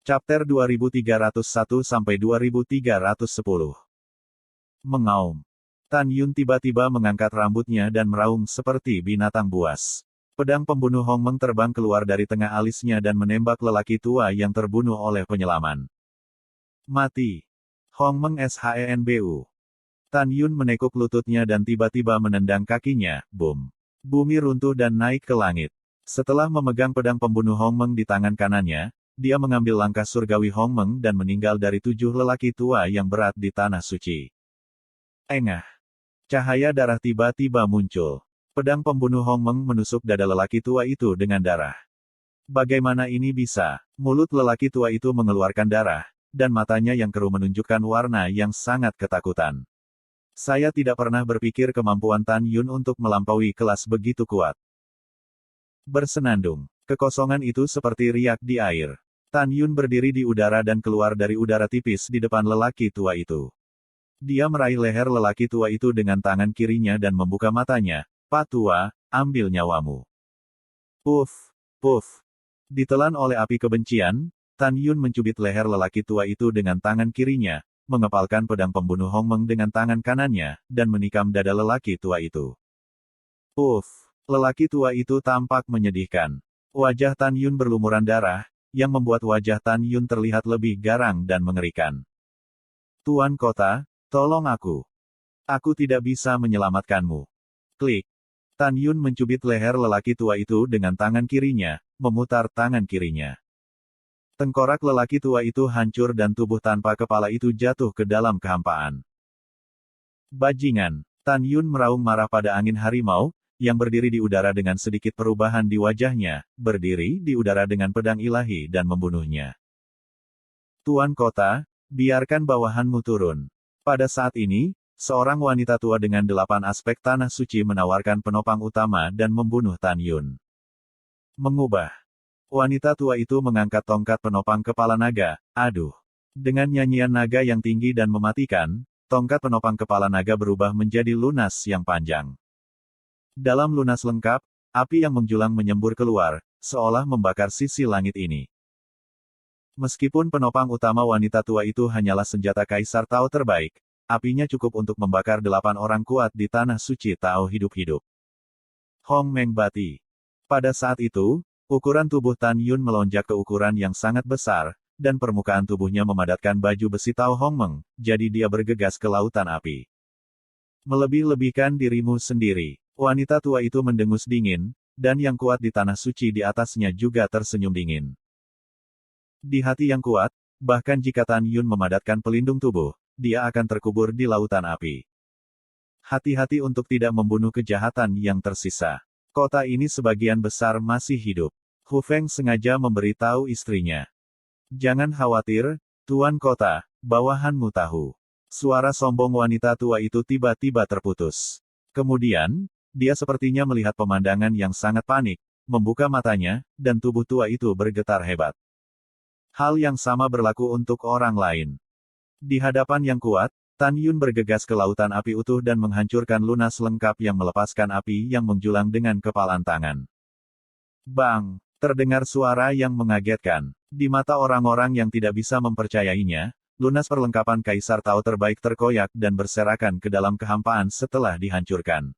Chapter 2301-2310. Mengaum. Tan Yun tiba-tiba mengangkat rambutnya dan meraung seperti binatang buas. Pedang pembunuh Hong Meng terbang keluar dari tengah alisnya dan menembak lelaki tua yang terbunuh oleh penyelaman. Mati. Hong Meng SHENBU. Tan Yun menekuk lututnya dan tiba-tiba menendang kakinya, boom. Bumi runtuh dan naik ke langit. Setelah memegang pedang pembunuh Hong Meng di tangan kanannya, dia mengambil langkah surgawi Hong Meng dan meninggal dari 7 lelaki tua yang berat di tanah suci. Engah. Cahaya darah tiba-tiba muncul. Pedang pembunuh Hong Meng menusuk dada lelaki tua itu dengan darah. Bagaimana ini bisa? Mulut lelaki tua itu mengeluarkan darah, dan matanya yang keruh menunjukkan warna yang sangat ketakutan. Saya tidak pernah berpikir kemampuan Tan Yun untuk melampaui kelas begitu kuat. Bersenandung. Kekosongan itu seperti riak di air. Tan Yun berdiri di udara dan keluar dari udara tipis di depan lelaki tua itu. Dia meraih leher lelaki tua itu dengan tangan kirinya dan membuka matanya. Pak tua, ambil nyawamu. Puff, puff. Ditelan oleh api kebencian, Tan Yun mencubit leher lelaki tua itu dengan tangan kirinya, mengepalkan pedang pembunuh Hong Meng dengan tangan kanannya, dan menikam dada lelaki tua itu. Puff. Lelaki tua itu tampak menyedihkan. Wajah Tan Yun berlumuran darah, yang membuat wajah Tan Yun terlihat lebih garang dan mengerikan. Tuan Kota, tolong aku. Aku tidak bisa menyelamatkanmu. Klik. Tan Yun mencubit leher lelaki tua itu dengan tangan kirinya, memutar tangan kirinya. Tengkorak lelaki tua itu hancur dan tubuh tanpa kepala itu jatuh ke dalam kehampaan. Bajingan. Tan Yun meraung marah pada angin harimau, yang berdiri di udara dengan sedikit perubahan di wajahnya, berdiri di udara dengan pedang ilahi dan membunuhnya. Tuan Kota, biarkan bawahanmu turun. Pada saat ini, seorang wanita tua dengan 8 aspek tanah suci menawarkan penopang utama dan membunuh Tan Yun. Mengubah. Wanita tua itu mengangkat tongkat penopang kepala naga, aduh. Dengan nyanyian naga yang tinggi dan mematikan, tongkat penopang kepala naga berubah menjadi lunas yang panjang. Dalam lunas lengkap, api yang menjulang menyembur keluar, seolah membakar sisi langit ini. Meskipun penopang utama wanita tua itu hanyalah senjata Kaisar Tao terbaik, apinya cukup untuk membakar 8 orang kuat di tanah suci Tao hidup-hidup. Hong Meng Bati. Pada saat itu, ukuran tubuh Tan Yun melonjak ke ukuran yang sangat besar, dan permukaan tubuhnya memadatkan baju besi Tao Hong Meng, jadi dia bergegas ke lautan api. Melebih-lebihkan dirimu sendiri. Wanita tua itu mendengus dingin, dan yang kuat di tanah suci di atasnya juga tersenyum dingin. Di hati yang kuat, bahkan jika Tan Yun memadatkan pelindung tubuh, dia akan terkubur di lautan api. Hati-hati untuk tidak membunuh kejahatan yang tersisa. Kota ini sebagian besar masih hidup. Hu Feng sengaja memberitahu istrinya. Jangan khawatir, Tuan Kota, bawahanmu tahu. Suara sombong wanita tua itu tiba-tiba terputus. Kemudian, dia sepertinya melihat pemandangan yang sangat panik, membuka matanya, dan tubuh tua itu bergetar hebat. Hal yang sama berlaku untuk orang lain. Di hadapan yang kuat, Tan Yun bergegas ke lautan api utuh dan menghancurkan lunas lengkap yang melepaskan api yang menjulang dengan kepalan tangan. Bang! Terdengar suara yang mengagetkan. Di mata orang-orang yang tidak bisa mempercayainya, lunas perlengkapan Kaisar Tao terbaik terkoyak dan berserakan ke dalam kehampaan setelah dihancurkan.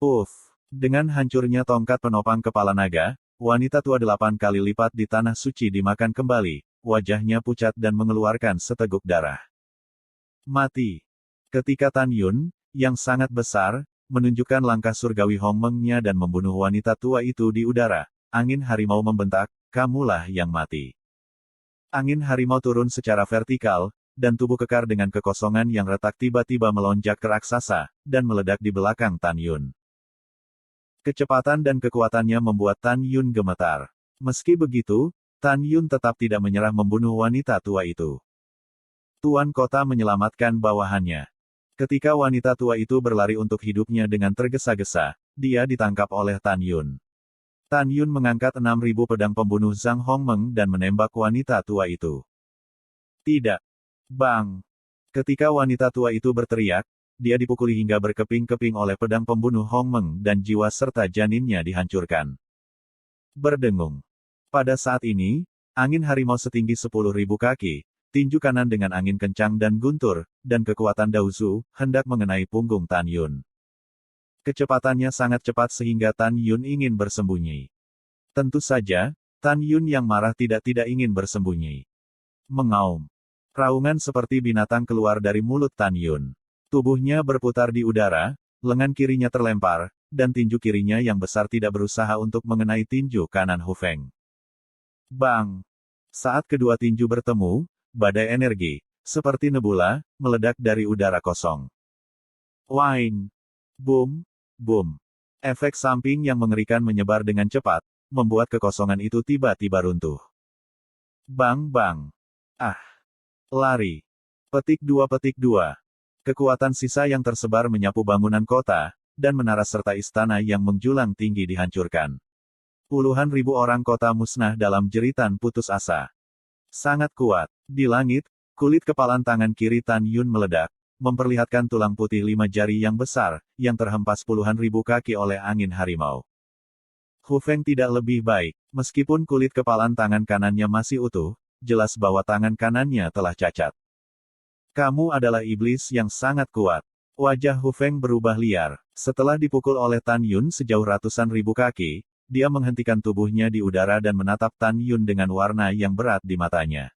Uff! Dengan hancurnya tongkat penopang kepala naga, wanita tua 8 kali lipat di tanah suci dimakan kembali, wajahnya pucat dan mengeluarkan seteguk darah. Mati. Ketika Tan Yun, yang sangat besar, menunjukkan langkah surgawi Hong Meng-nya dan membunuh wanita tua itu di udara, angin harimau membentak, kamulah yang mati. Angin harimau turun secara vertikal, dan tubuh kekar dengan kekosongan yang retak tiba-tiba melonjak ke raksasa, dan meledak di belakang Tan Yun. Kecepatan dan kekuatannya membuat Tan Yun gemetar. Meski begitu, Tan Yun tetap tidak menyerah membunuh wanita tua itu. Tuan Kota menyelamatkan bawahannya. Ketika wanita tua itu berlari untuk hidupnya dengan tergesa-gesa, dia ditangkap oleh Tan Yun. Tan Yun mengangkat 6.000 pedang pembunuh Zhang Hongmeng dan menembak wanita tua itu. Tidak. Bang! Ketika wanita tua itu berteriak, dia dipukuli hingga berkeping-keping oleh pedang pembunuh Hongmeng dan jiwa serta janinnya dihancurkan. Berdengung. Pada saat ini, Angin harimau setinggi 10.000 kaki, tinju kanan dengan angin kencang dan guntur, dan kekuatan Daozu, hendak mengenai punggung Tan Yun. Kecepatannya sangat cepat sehingga Tan Yun ingin bersembunyi. Tentu saja, Tan Yun yang marah tidak ingin bersembunyi. Mengaum. Raungan seperti binatang keluar dari mulut Tan Yun. Tubuhnya berputar di udara, lengan kirinya terlempar, dan tinju kirinya yang besar tidak berusaha untuk mengenai tinju kanan Hu Feng. Bang! Saat kedua tinju bertemu, badai energi, seperti nebula, meledak dari udara kosong. Wine! Boom! Boom! Efek samping yang mengerikan menyebar dengan cepat, membuat kekosongan itu tiba-tiba runtuh. Bang bang! Ah! Lari! Petik 2. Kekuatan sisa yang tersebar menyapu bangunan kota, dan menara serta istana yang menjulang tinggi dihancurkan. Puluhan ribu orang kota musnah dalam jeritan putus asa. Sangat kuat. Di langit, kulit kepalan tangan kiri Tan Yun meledak, memperlihatkan tulang putih 5 jari yang besar, yang terhempas puluhan ribu kaki oleh angin harimau. Hu Feng tidak lebih baik, meskipun kulit kepalan tangan kanannya masih utuh, jelas bahwa tangan kanannya telah cacat. Kamu adalah iblis yang sangat kuat. Wajah Hu Feng berubah liar. Setelah dipukul oleh Tan Yun sejauh ratusan ribu kaki, dia menghentikan tubuhnya di udara dan menatap Tan Yun dengan warna yang berat di matanya.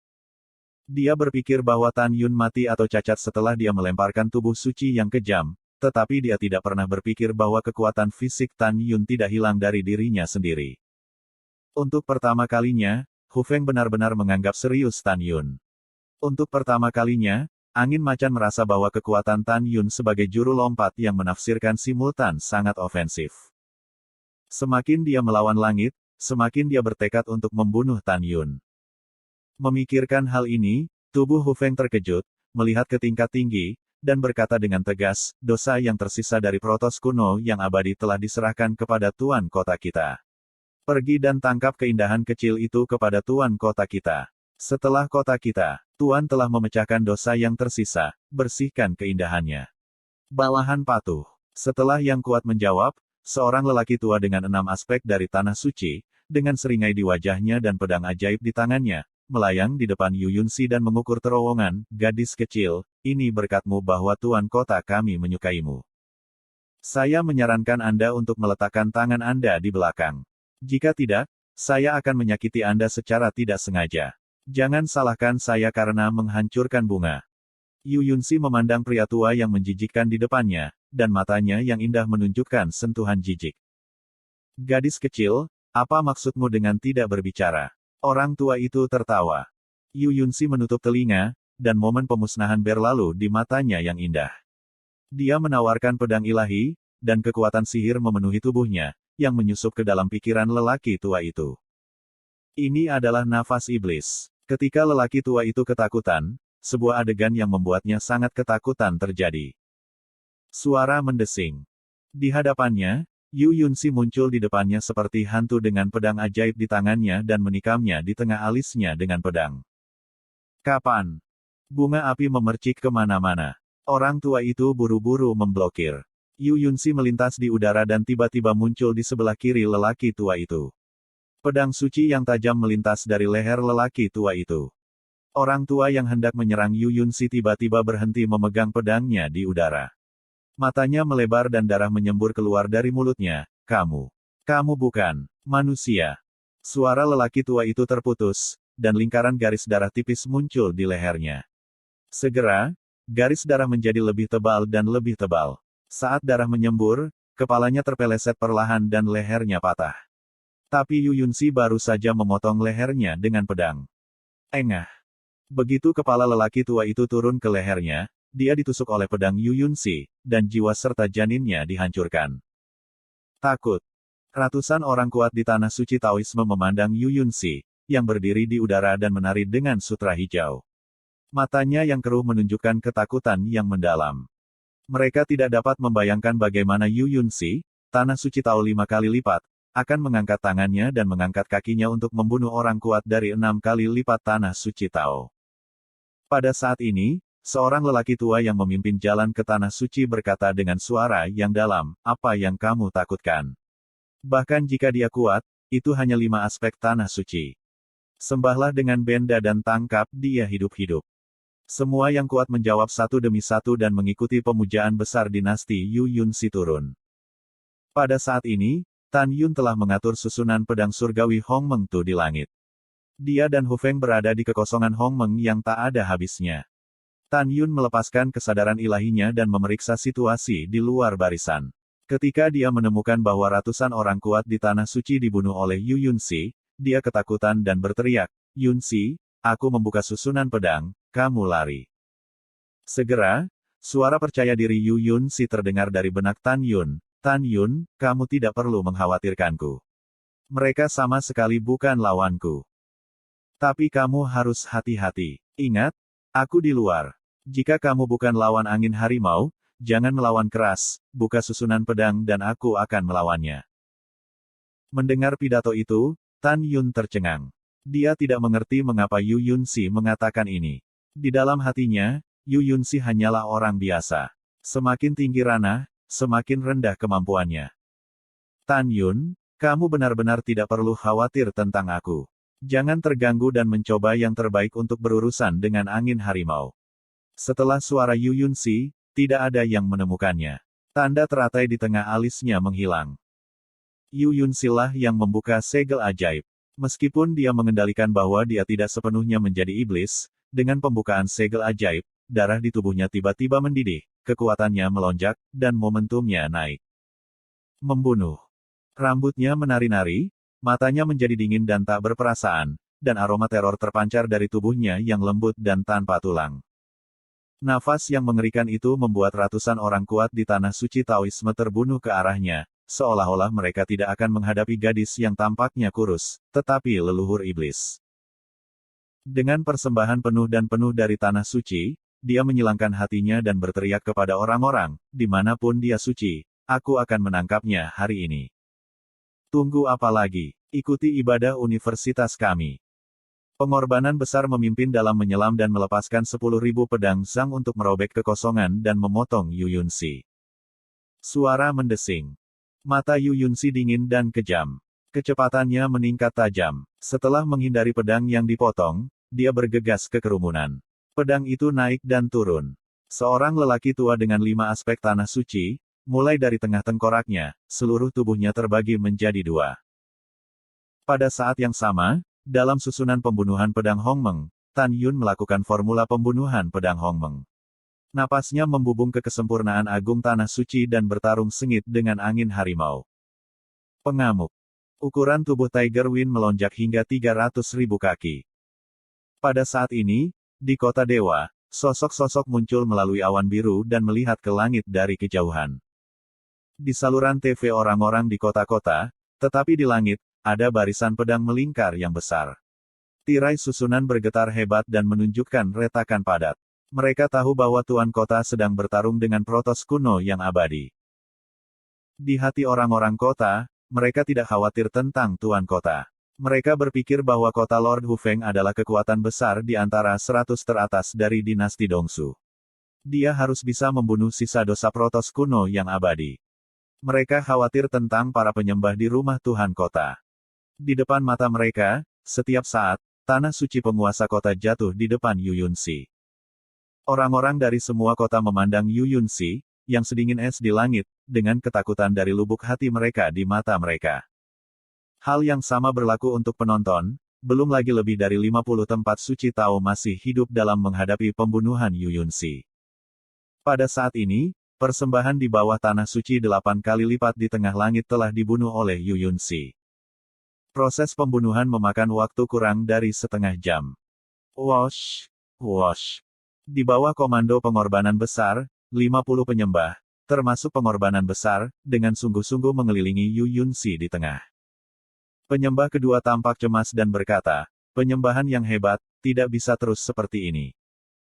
Dia berpikir bahwa Tan Yun mati atau cacat setelah dia melemparkan tubuh suci yang kejam, tetapi dia tidak pernah berpikir bahwa kekuatan fisik Tan Yun tidak hilang dari dirinya sendiri. Untuk pertama kalinya, Hu Feng benar-benar menganggap serius Tan Yun. Untuk pertama kalinya, angin macan merasa bahwa kekuatan Tan Yun sebagai juru lompat yang menafsirkan simultan sangat ofensif. Semakin dia melawan langit, semakin dia bertekad untuk membunuh Tan Yun. Memikirkan hal ini, tubuh Hu Feng terkejut, melihat ke tingkat tinggi, dan berkata dengan tegas, dosa yang tersisa dari Protos kuno yang abadi telah diserahkan kepada Tuan Kota kita. Pergi dan tangkap keindahan kecil itu kepada Tuan Kota kita. Setelah kota kita, Tuan telah memecahkan dosa yang tersisa, bersihkan keindahannya. Bawahan patuh. Setelah yang kuat menjawab, seorang lelaki tua dengan 6 aspek dari tanah suci, dengan seringai di wajahnya dan pedang ajaib di tangannya, melayang di depan Yu Yunxi dan mengukur terowongan, gadis kecil, ini berkatmu bahwa Tuan Kota kami menyukaimu. Saya menyarankan Anda untuk meletakkan tangan Anda di belakang. Jika tidak, saya akan menyakiti Anda secara tidak sengaja. Jangan salahkan saya karena menghancurkan bunga. Yu Yunxi memandang pria tua yang menjijikkan di depannya, dan matanya yang indah menunjukkan sentuhan jijik. Gadis kecil, apa maksudmu dengan tidak berbicara? Orang tua itu tertawa. Yu Yunxi menutup telinga, dan momen pemusnahan berlalu di matanya yang indah. Dia menawarkan pedang ilahi, dan kekuatan sihir memenuhi tubuhnya, yang menyusup ke dalam pikiran lelaki tua itu. Ini adalah nafas iblis. Ketika lelaki tua itu ketakutan, sebuah adegan yang membuatnya sangat ketakutan terjadi. Suara mendesing. Di hadapannya, Yu Yunxi muncul di depannya seperti hantu dengan pedang ajaib di tangannya dan menikamnya di tengah alisnya dengan pedang. Kapan? Bunga api memercik kemana-mana. Orang tua itu buru-buru memblokir. Yu Yunxi melintas di udara dan tiba-tiba muncul di sebelah kiri lelaki tua itu. Pedang suci yang tajam melintas dari leher lelaki tua itu. Orang tua yang hendak menyerang Yu Yunxi tiba-tiba berhenti memegang pedangnya di udara. Matanya melebar dan darah menyembur keluar dari mulutnya. Kamu bukan manusia. Suara lelaki tua itu terputus, dan lingkaran garis darah tipis muncul di lehernya. Segera, garis darah menjadi lebih tebal dan lebih tebal. Saat darah menyembur, kepalanya terpeleset perlahan dan lehernya patah. Tapi Yu Yunxi baru saja memotong lehernya dengan pedang. Engah. Begitu kepala lelaki tua itu turun ke lehernya, dia ditusuk oleh pedang Yu Yunxi, dan jiwa serta janinnya dihancurkan. Takut. Ratusan orang kuat di tanah suci Taoisme memandang Yu Yunxi, yang berdiri di udara dan menari dengan sutra hijau. Matanya yang keruh menunjukkan ketakutan yang mendalam. Mereka tidak dapat membayangkan bagaimana Yu Yunxi, tanah suci Tao 5 kali lipat, akan mengangkat tangannya dan mengangkat kakinya untuk membunuh orang kuat dari 6 kali lipat tanah suci Tao. Pada saat ini, seorang lelaki tua yang memimpin jalan ke tanah suci berkata dengan suara yang dalam, apa yang kamu takutkan? Bahkan jika dia kuat, itu hanya 5 aspek tanah suci. Sembahlah dengan benda dan tangkap dia hidup-hidup. Semua yang kuat menjawab satu demi satu dan mengikuti pemujaan besar dinasti Yu Yunsi turun. Pada saat ini, Tan Yun telah mengatur susunan pedang surgawi Hong Meng Tu di langit. Dia dan Hu Feng berada di kekosongan Hong Meng yang tak ada habisnya. Tan Yun melepaskan kesadaran ilahinya dan memeriksa situasi di luar barisan. Ketika dia menemukan bahwa ratusan orang kuat di Tanah Suci dibunuh oleh Yu Yunsi, dia ketakutan dan berteriak, "Yunsi, aku membuka susunan pedang, kamu lari." Segera, suara percaya diri Yu Yunsi terdengar dari benak Tan Yun. "Tan Yun, kamu tidak perlu mengkhawatirkanku. Mereka sama sekali bukan lawanku. Tapi kamu harus hati-hati. Ingat, aku di luar. Jika kamu bukan lawan angin harimau, jangan melawan keras, buka susunan pedang dan aku akan melawannya." Mendengar pidato itu, Tan Yun tercengang. Dia tidak mengerti mengapa Yu Yunsi mengatakan ini. Di dalam hatinya, Yu Yunsi hanyalah orang biasa. Semakin tinggi ranah, semakin rendah kemampuannya. "Tan Yun, kamu benar-benar tidak perlu khawatir tentang aku. Jangan terganggu dan mencoba yang terbaik untuk berurusan dengan angin harimau." Setelah suara Yu Yunsi, tidak ada yang menemukannya. Tanda teratai di tengah alisnya menghilang. Yu Yunsi lah yang membuka segel ajaib. Meskipun dia mengendalikan bahwa dia tidak sepenuhnya menjadi iblis, dengan pembukaan segel ajaib, darah di tubuhnya tiba-tiba mendidih, kekuatannya melonjak, dan momentumnya naik. Membunuh. Rambutnya menari-nari, matanya menjadi dingin dan tak berperasaan, dan aroma teror terpancar dari tubuhnya yang lembut dan tanpa tulang. Nafas yang mengerikan itu membuat ratusan orang kuat di Tanah Suci Taoisme terbunuh ke arahnya, seolah-olah mereka tidak akan menghadapi gadis yang tampaknya kurus, tetapi leluhur iblis. Dengan persembahan penuh dan penuh dari Tanah Suci, dia menyilangkan hatinya dan berteriak kepada orang-orang, "Dimanapun dia suci, aku akan menangkapnya hari ini. Tunggu apa lagi? Ikuti ibadah universitas kami." Pengorbanan besar memimpin dalam menyelam dan melepaskan 10.000 pedang Zhang untuk merobek kekosongan dan memotong Yu Yunsi. Suara mendesing. Mata Yu Yunsi dingin dan kejam. Kecepatannya meningkat tajam. Setelah menghindari pedang yang dipotong, dia bergegas ke kerumunan. Pedang itu naik dan turun. Seorang lelaki tua dengan 5 aspek tanah suci, mulai dari tengah tengkoraknya, seluruh tubuhnya terbagi menjadi 2. Pada saat yang sama, dalam susunan pembunuhan pedang Hong Meng, Tan Yun melakukan formula pembunuhan pedang Hong Meng. Napasnya membubung ke kesempurnaan agung tanah suci dan bertarung sengit dengan angin harimau. Pengamuk. Ukuran tubuh Tiger Wind melonjak hingga 300.000 kaki. Pada saat ini, di kota dewa, sosok-sosok muncul melalui awan biru dan melihat ke langit dari kejauhan. Di saluran TV orang-orang di kota-kota, tetapi di langit, ada barisan pedang melingkar yang besar. Tirai susunan bergetar hebat dan menunjukkan retakan padat. Mereka tahu bahwa Tuan Kota sedang bertarung dengan Protos kuno yang abadi. Di hati orang-orang kota, mereka tidak khawatir tentang Tuan Kota. Mereka berpikir bahwa kota Lord Hu Feng adalah kekuatan besar di antara 100 teratas dari dinasti Dongsu. Dia harus bisa membunuh sisa dosa Protos kuno yang abadi. Mereka khawatir tentang para penyembah di rumah Tuhan Kota. Di depan mata mereka, setiap saat, tanah suci penguasa kota jatuh di depan Yu Yunsi. Orang-orang dari semua kota memandang Yu Yunsi, yang sedingin es di langit, dengan ketakutan dari lubuk hati mereka di mata mereka. Hal yang sama berlaku untuk penonton, belum lagi lebih dari 50 tempat suci Tao masih hidup dalam menghadapi pembunuhan Yu Yunsi. Pada saat ini, persembahan di bawah tanah suci 8 kali lipat di tengah langit telah dibunuh oleh Yu Yunsi. Proses pembunuhan memakan waktu kurang dari setengah jam. Wosh, wosh. Di bawah komando pengorbanan besar, 50 penyembah, termasuk pengorbanan besar, dengan sungguh-sungguh mengelilingi Yu Yunsi di tengah. Penyembah kedua tampak cemas dan berkata, "Penyembahan yang hebat, tidak bisa terus seperti ini.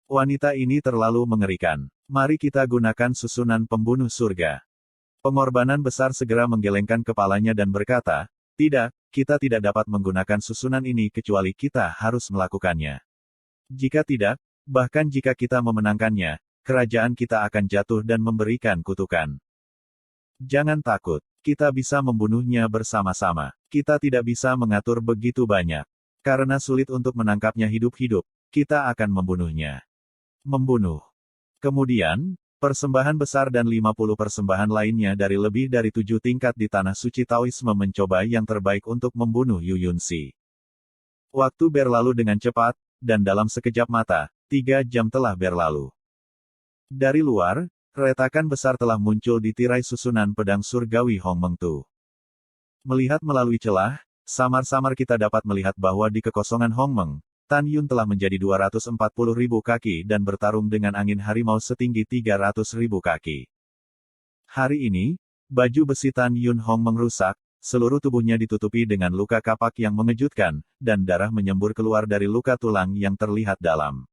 Wanita ini terlalu mengerikan. Mari kita gunakan susunan pembunuh surga." Pengorbanan besar segera menggelengkan kepalanya dan berkata, "Tidak, kita tidak dapat menggunakan susunan ini kecuali kita harus melakukannya. Jika tidak, bahkan jika kita memenangkannya, kerajaan kita akan jatuh dan memberikan kutukan. Jangan takut, kita bisa membunuhnya bersama-sama. Kita tidak bisa mengatur begitu banyak. Karena sulit untuk menangkapnya hidup-hidup, kita akan membunuhnya. Membunuh. Kemudian, persembahan besar dan 50 persembahan lainnya dari lebih dari 7 tingkat di Tanah Suci Taoisme mencoba yang terbaik untuk membunuh Yu Yunxi. Waktu berlalu dengan cepat, dan dalam sekejap mata, 3 jam telah berlalu. Dari luar, retakan besar telah muncul di tirai susunan pedang surgawi Hong Meng Tu. Melihat melalui celah, samar-samar kita dapat melihat bahwa di kekosongan Hong Meng, Tan Yun telah menjadi 240.000 kaki dan bertarung dengan angin harimau setinggi 300.000 kaki. Hari ini, baju besi Tan Yun Hong Meng rusak, seluruh tubuhnya ditutupi dengan luka kapak yang mengejutkan, dan darah menyembur keluar dari luka tulang yang terlihat dalam.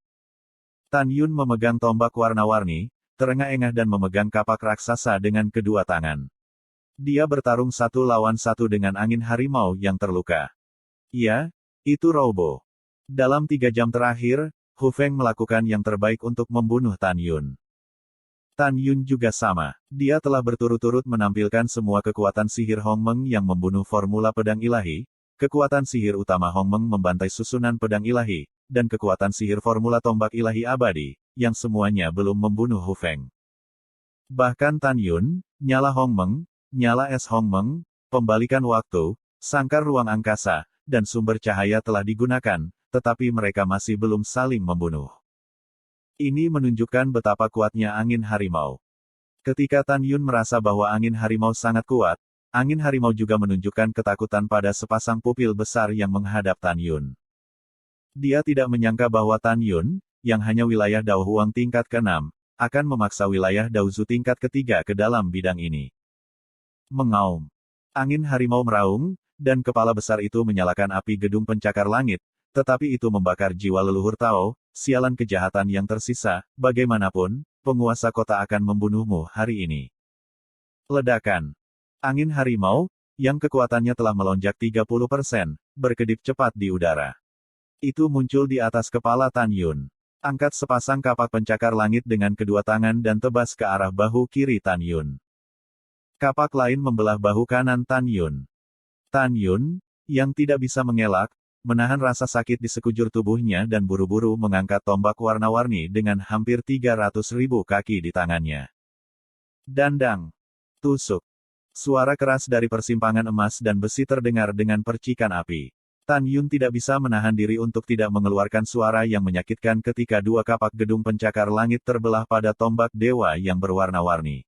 Tan Yun memegang tombak warna-warni, terengah-engah dan memegang kapak raksasa dengan kedua tangan. Dia bertarung 1 lawan 1 dengan angin harimau yang terluka. Ya, itu roboh. Dalam 3 jam terakhir, Hu Feng melakukan yang terbaik untuk membunuh Tan Yun. Tan Yun juga sama. Dia telah berturut-turut menampilkan semua kekuatan sihir Hong Meng yang membunuh formula pedang ilahi, kekuatan sihir utama Hong Meng membantai susunan pedang ilahi, dan kekuatan sihir formula tombak ilahi abadi, yang semuanya belum membunuh Hu Feng. Bahkan Tan Yun, nyala Hong Meng, nyala es Hong Meng, pembalikan waktu, sangkar ruang angkasa, dan sumber cahaya telah digunakan, tetapi mereka masih belum saling membunuh. Ini menunjukkan betapa kuatnya angin harimau. Ketika Tan Yun merasa bahwa angin harimau sangat kuat, angin harimau juga menunjukkan ketakutan pada sepasang pupil besar yang menghadap Tan Yun. Dia tidak menyangka bahwa Tan Yun, yang hanya wilayah Dao Huang tingkat ke-6, akan memaksa wilayah Dao Zu tingkat ketiga ke dalam bidang ini. Mengaum. Angin harimau meraung, dan kepala besar itu menyalakan api gedung pencakar langit, tetapi itu membakar jiwa leluhur Tao, sialan kejahatan yang tersisa, bagaimanapun, penguasa kota akan membunuhmu hari ini. Ledakan. Angin harimau, yang kekuatannya telah melonjak 30%, berkedip cepat di udara. Itu muncul di atas kepala Tan Yun. Angkat sepasang kapak pencakar langit dengan kedua tangan dan tebas ke arah bahu kiri Tan Yun. Kapak lain membelah bahu kanan Tan Yun. Tan Yun, yang tidak bisa mengelak, menahan rasa sakit di sekujur tubuhnya dan buru-buru mengangkat tombak warna-warni dengan hampir 300.000 kaki di tangannya. Dandang. Tusuk. Suara keras dari persimpangan emas dan besi terdengar dengan percikan api. Tan Yun tidak bisa menahan diri untuk tidak mengeluarkan suara yang menyakitkan ketika 2 kapak gedung pencakar langit terbelah pada tombak dewa yang berwarna-warni.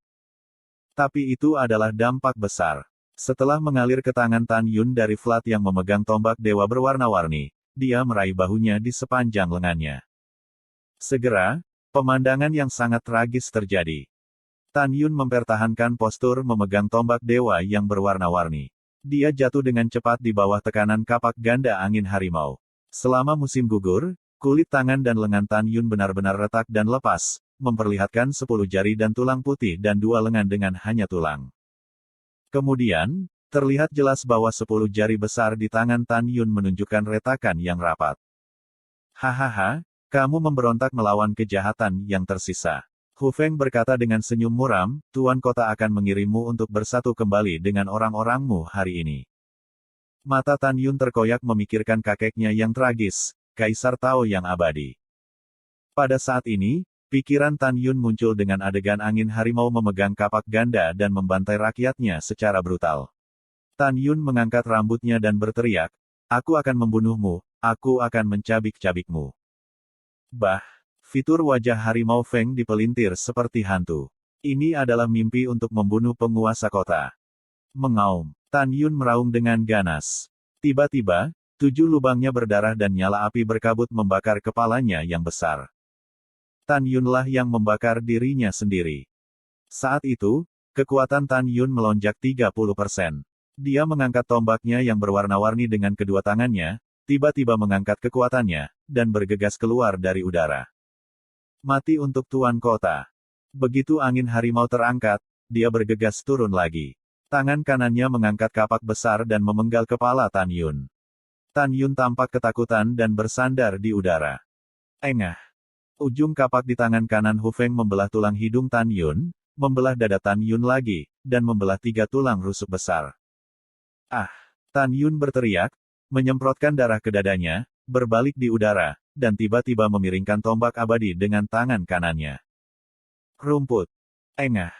Tapi itu adalah dampak besar. Setelah mengalir ke tangan Tan Yun dari Flat yang memegang tombak dewa berwarna-warni, dia meraih bahunya di sepanjang lengannya. Segera, pemandangan yang sangat tragis terjadi. Tan Yun mempertahankan postur memegang tombak dewa yang berwarna-warni. Dia jatuh dengan cepat di bawah tekanan kapak ganda angin harimau. Selama musim gugur, kulit tangan dan lengan Tan Yun benar-benar retak dan lepas, memperlihatkan 10 jari dan tulang putih dan 2 lengan dengan hanya tulang. Kemudian, terlihat jelas bahwa 10 jari besar di tangan Tan Yun menunjukkan retakan yang rapat. Hahaha, kamu memberontak melawan kejahatan yang tersisa. Hu Feng berkata dengan senyum muram, Tuan Kota akan mengirimmu untuk bersatu kembali dengan orang-orangmu hari ini. Mata Tan Yun terkoyak memikirkan kakeknya yang tragis, Kaisar Tao yang abadi. Pada saat ini, pikiran Tan Yun muncul dengan adegan angin harimau memegang kapak ganda dan membantai rakyatnya secara brutal. Tan Yun mengangkat rambutnya dan berteriak, aku akan membunuhmu, aku akan mencabik-cabikmu. Bah, fitur wajah harimau Feng dipelintir seperti hantu. Ini adalah mimpi untuk membunuh penguasa kota. Mengaum, Tan Yun meraung dengan ganas. Tiba-tiba, 7 lubangnya berdarah dan nyala api berkabut membakar kepalanya yang besar. Tan Yunlah yang membakar dirinya sendiri. Saat itu, kekuatan Tan Yun melonjak 30%. Dia mengangkat tombaknya yang berwarna-warni dengan kedua tangannya, tiba-tiba mengangkat kekuatannya, dan bergegas keluar dari udara. Mati untuk Tuan Kota. Begitu angin harimau terangkat, dia bergegas turun lagi. Tangan kanannya mengangkat kapak besar dan memenggal kepala Tan Yun. Tan Yun tampak ketakutan dan bersandar di udara. Engah. Ujung kapak di tangan kanan Hu Feng membelah tulang hidung Tan Yun, membelah dada Tan Yun lagi, dan membelah 3 tulang rusuk besar. Ah! Tan Yun berteriak, menyemprotkan darah ke dadanya, berbalik di udara, dan tiba-tiba memiringkan tombak abadi dengan tangan kanannya. Rumput. Engah.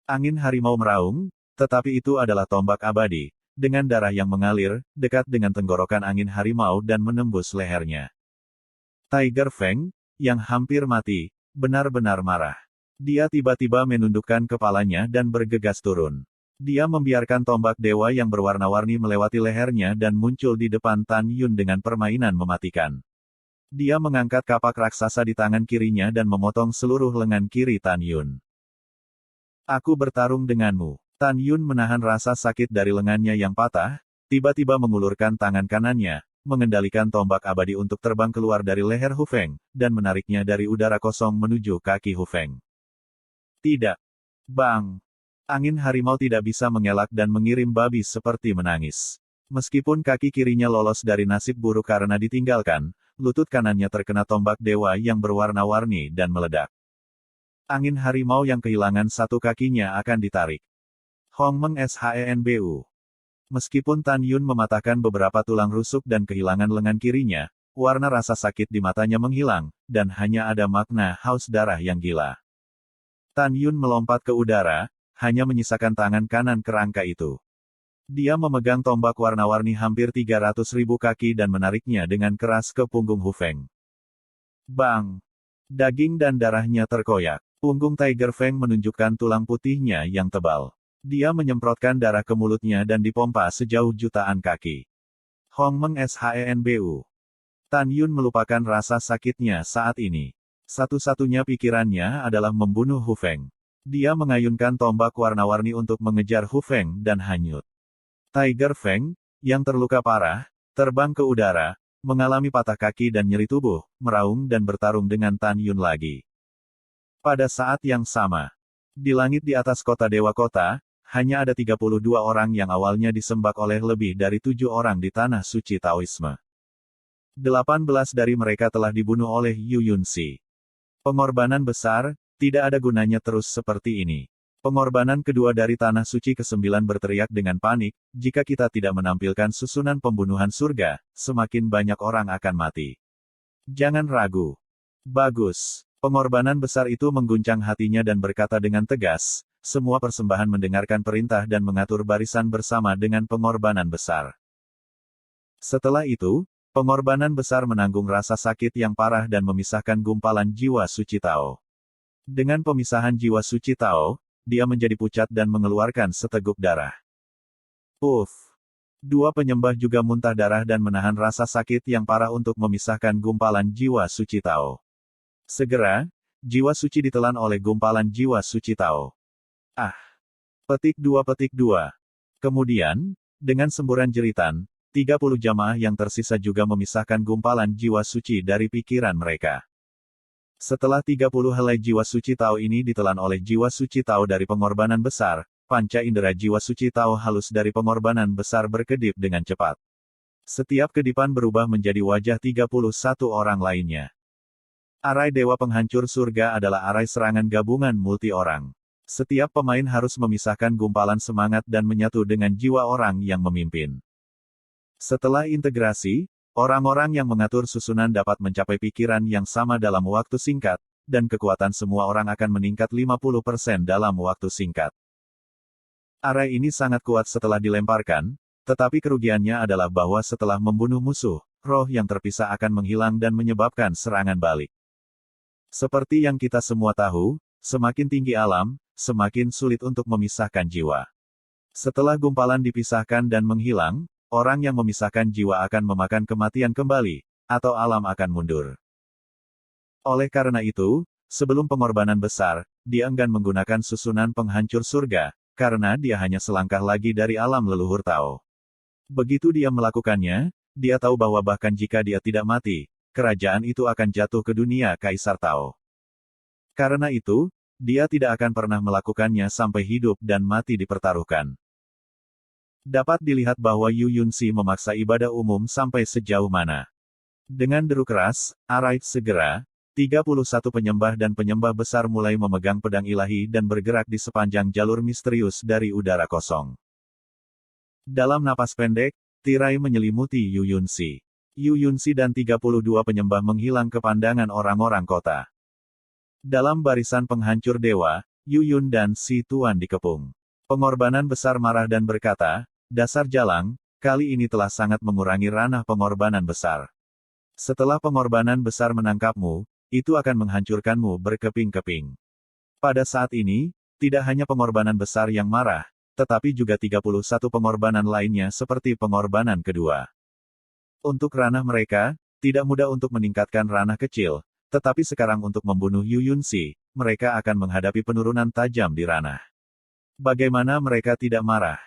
Angin harimau meraung, tetapi itu adalah tombak abadi, dengan darah yang mengalir, dekat dengan tenggorokan angin harimau dan menembus lehernya. Tiger Fang, yang hampir mati, benar-benar marah. Dia tiba-tiba menundukkan kepalanya dan bergegas turun. Dia membiarkan tombak dewa yang berwarna-warni melewati lehernya dan muncul di depan Tan Yun dengan permainan mematikan. Dia mengangkat kapak raksasa di tangan kirinya dan memotong seluruh lengan kiri Tan Yun. Aku bertarung denganmu. Tan Yun menahan rasa sakit dari lengannya yang patah, tiba-tiba mengulurkan tangan kanannya, mengendalikan tombak abadi untuk terbang keluar dari leher Hu Feng, dan menariknya dari udara kosong menuju kaki Hu Feng. Tidak. Bang! Angin harimau tidak bisa mengelak dan mengirim babi seperti menangis. Meskipun kaki kirinya lolos dari nasib buruk karena ditinggalkan, lutut kanannya terkena tombak dewa yang berwarna-warni dan meledak. Angin harimau yang kehilangan satu kakinya akan ditarik. Hong Meng Shenbu. Meskipun Tan Yun mematahkan beberapa tulang rusuk dan kehilangan lengan kirinya, warna rasa sakit di matanya menghilang, dan hanya ada makna haus darah yang gila. Tan Yun melompat ke udara, hanya menyisakan tangan kanan kerangka itu. Dia memegang tombak warna-warni hampir 300.000 kaki dan menariknya dengan keras ke punggung Hu Feng. Bang! Daging dan darahnya terkoyak. Punggung Tiger Fang menunjukkan tulang putihnya yang tebal. Dia menyemprotkan darah ke mulutnya dan dipompa sejauh jutaan kaki. Hong Meng Shenbu. Tan Yun melupakan rasa sakitnya saat ini. Satu-satunya pikirannya adalah membunuh Hu Feng. Dia mengayunkan tombak warna-warni untuk mengejar Hu Feng dan hanyut. Tiger Fang, yang terluka parah, terbang ke udara, mengalami patah kaki dan nyeri tubuh, meraung dan bertarung dengan Tan Yun lagi. Pada saat yang sama, di langit di atas kota Dewa Kota, hanya ada 32 orang yang awalnya disembah oleh lebih dari 7 orang di tanah suci Taoisme. 18 dari mereka telah dibunuh oleh Yu Yunxi. Pengorbanan besar, tidak ada gunanya terus seperti ini. Pengorbanan kedua dari Tanah Suci ke-9 berteriak dengan panik, jika kita tidak menampilkan susunan pembunuhan surga, semakin banyak orang akan mati. Jangan ragu. Bagus. Pengorbanan besar itu mengguncang hatinya dan berkata dengan tegas, semua persembahan mendengarkan perintah dan mengatur barisan bersama dengan pengorbanan besar. Setelah itu, pengorbanan besar menanggung rasa sakit yang parah dan memisahkan gumpalan jiwa suci Tao. Dengan pemisahan jiwa suci Tao, dia menjadi pucat dan mengeluarkan seteguk darah. Uff! Dua penyembah juga muntah darah dan menahan rasa sakit yang parah untuk memisahkan gumpalan jiwa suci Tao. Segera, jiwa suci ditelan oleh gumpalan jiwa suci Tao. Ah! Petik 2. Kemudian, dengan semburan jeritan, 30 jamaah yang tersisa juga memisahkan gumpalan jiwa suci dari pikiran mereka. Setelah 30 helai jiwa suci Tao ini ditelan oleh jiwa suci Tao dari pengorbanan besar, panca indera jiwa suci Tao halus dari pengorbanan besar berkedip dengan cepat. Setiap kedipan berubah menjadi wajah 31 orang lainnya. Arai Dewa Penghancur Surga adalah arai serangan gabungan multi orang. Setiap pemain harus memisahkan gumpalan semangat dan menyatu dengan jiwa orang yang memimpin. Setelah integrasi, orang-orang yang mengatur susunan dapat mencapai pikiran yang sama dalam waktu singkat, dan kekuatan semua orang akan meningkat 50% dalam waktu singkat. Arai ini sangat kuat setelah dilemparkan, tetapi kerugiannya adalah bahwa setelah membunuh musuh, roh yang terpisah akan menghilang dan menyebabkan serangan balik. Seperti yang kita semua tahu, semakin tinggi alam, semakin sulit untuk memisahkan jiwa. Setelah gumpalan dipisahkan dan menghilang, orang yang memisahkan jiwa akan memakan kematian kembali, atau alam akan mundur. Oleh karena itu, sebelum pengorbanan besar, dia enggan menggunakan susunan penghancur surga, karena dia hanya selangkah lagi dari alam leluhur Tao. Begitu dia melakukannya, dia tahu bahwa bahkan jika dia tidak mati, kerajaan itu akan jatuh ke dunia Kaisar Tao. Karena itu, dia tidak akan pernah melakukannya sampai hidup dan mati dipertaruhkan. Dapat dilihat bahwa Yu Yunxi memaksa ibadah umum sampai sejauh mana. Dengan deru keras, Arai segera, 31 penyembah dan penyembah besar mulai memegang pedang ilahi dan bergerak di sepanjang jalur misterius dari udara kosong. Dalam napas pendek, Tirai menyelimuti Yu Yunxi. Yu Yunxi dan 32 penyembah menghilang ke pandangan orang-orang kota. Dalam barisan penghancur dewa, Yu Yun dan Si Tuan dikepung. Pengorbanan besar marah dan berkata, dasar jalang, kali ini telah sangat mengurangi ranah pengorbanan besar. Setelah pengorbanan besar menangkapmu, itu akan menghancurkanmu berkeping-keping. Pada saat ini, tidak hanya pengorbanan besar yang marah, tetapi juga 31 pengorbanan lainnya seperti pengorbanan kedua. Untuk ranah mereka, tidak mudah untuk meningkatkan ranah kecil, tetapi sekarang untuk membunuh Yu Yunxi, mereka akan menghadapi penurunan tajam di ranah. Bagaimana mereka tidak marah?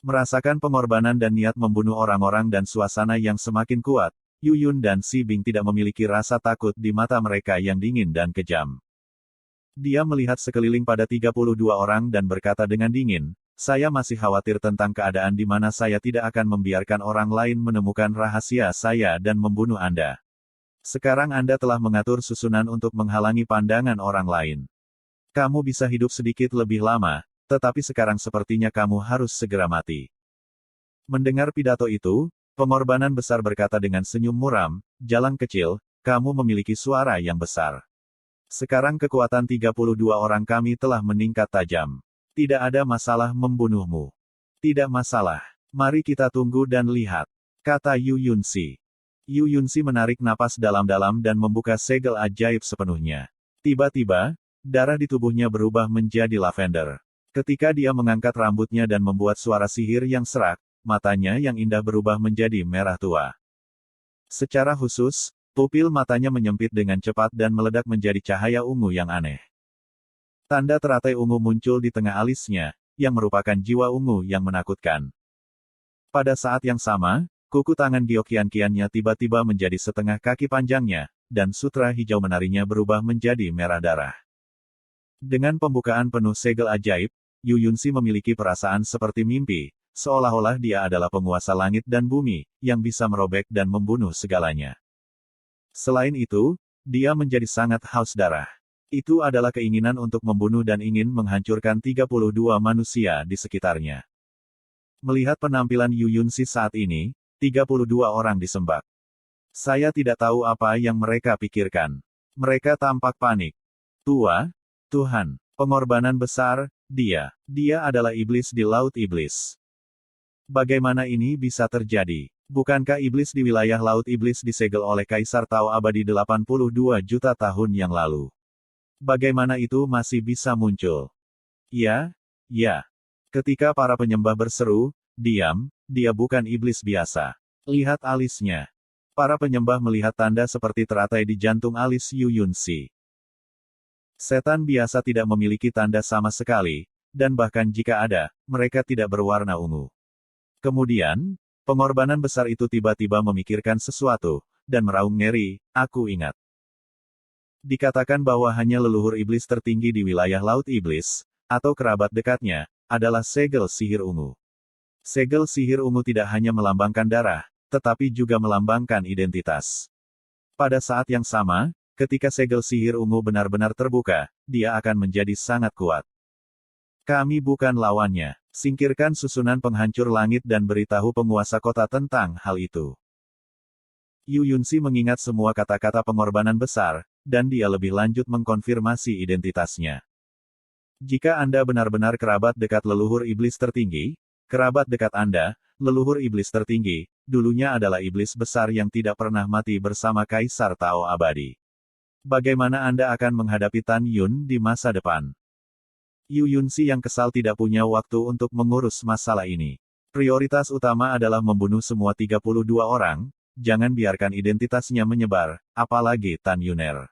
Merasakan pengorbanan dan niat membunuh orang-orang dan suasana yang semakin kuat, Yu Yun dan Si Bing tidak memiliki rasa takut di mata mereka yang dingin dan kejam. Dia melihat sekeliling pada 32 orang dan berkata dengan dingin, saya masih khawatir tentang keadaan di mana saya tidak akan membiarkan orang lain menemukan rahasia saya dan membunuh Anda. Sekarang Anda telah mengatur susunan untuk menghalangi pandangan orang lain. Kamu bisa hidup sedikit lebih lama, tetapi sekarang sepertinya kamu harus segera mati. Mendengar pidato itu, pengorbanan besar berkata dengan senyum muram, jalang kecil, kamu memiliki suara yang besar. Sekarang kekuatan 32 orang kami telah meningkat tajam. Tidak ada masalah membunuhmu. Tidak masalah. Mari kita tunggu dan lihat, kata Yu Yunxi. Yu Yunxi menarik napas dalam-dalam dan membuka segel ajaib sepenuhnya. Tiba-tiba, darah di tubuhnya berubah menjadi lavender. Ketika dia mengangkat rambutnya dan membuat suara sihir yang serak, matanya yang indah berubah menjadi merah tua. Secara khusus, pupil matanya menyempit dengan cepat dan meledak menjadi cahaya ungu yang aneh. Tanda teratai ungu muncul di tengah alisnya, yang merupakan jiwa ungu yang menakutkan. Pada saat yang sama, kuku tangan Gyeokyan-kiannya tiba-tiba menjadi setengah kaki panjangnya, dan sutra hijau menarinya berubah menjadi merah darah. Dengan pembukaan penuh segel ajaib, Yu Yunxi memiliki perasaan seperti mimpi, seolah-olah dia adalah penguasa langit dan bumi, yang bisa merobek dan membunuh segalanya. Selain itu, dia menjadi sangat haus darah. Itu adalah keinginan untuk membunuh dan ingin menghancurkan 32 manusia di sekitarnya. Melihat penampilan Yu Yunxi saat ini, 32 orang disembah. Saya tidak tahu apa yang mereka pikirkan. Mereka tampak panik. Tuhan, pengorbanan besar, dia adalah iblis di Laut Iblis. Bagaimana ini bisa terjadi? Bukankah iblis di wilayah Laut Iblis disegel oleh Kaisar Tao Abadi 82 juta tahun yang lalu? Bagaimana itu masih bisa muncul? Ya. Ketika para penyembah berseru, diam, dia bukan iblis biasa. Lihat alisnya. Para penyembah melihat tanda seperti teratai di jantung alis Yu Yunxi. Setan biasa tidak memiliki tanda sama sekali, dan bahkan jika ada, mereka tidak berwarna ungu. Kemudian, pengorbanan besar itu tiba-tiba memikirkan sesuatu, dan meraung ngeri, aku ingat. Dikatakan bahwa hanya leluhur iblis tertinggi di wilayah Laut Iblis, atau kerabat dekatnya, adalah segel sihir ungu. Segel sihir ungu tidak hanya melambangkan darah, tetapi juga melambangkan identitas. Pada saat yang sama, ketika segel sihir ungu benar-benar terbuka, dia akan menjadi sangat kuat. Kami bukan lawannya. Singkirkan susunan penghancur langit dan beritahu penguasa kota tentang hal itu. Yu Yunxi mengingat semua kata-kata pengorbanan besar, dan dia lebih lanjut mengkonfirmasi identitasnya. Jika Anda benar-benar kerabat dekat leluhur iblis tertinggi, kerabat dekat Anda, leluhur iblis tertinggi, dulunya adalah iblis besar yang tidak pernah mati bersama Kaisar Tao Abadi. Bagaimana Anda akan menghadapi Tan Yun di masa depan? Yu Yunxi yang kesal tidak punya waktu untuk mengurus masalah ini. Prioritas utama adalah membunuh semua 32 orang, jangan biarkan identitasnya menyebar, apalagi Tan Yuner.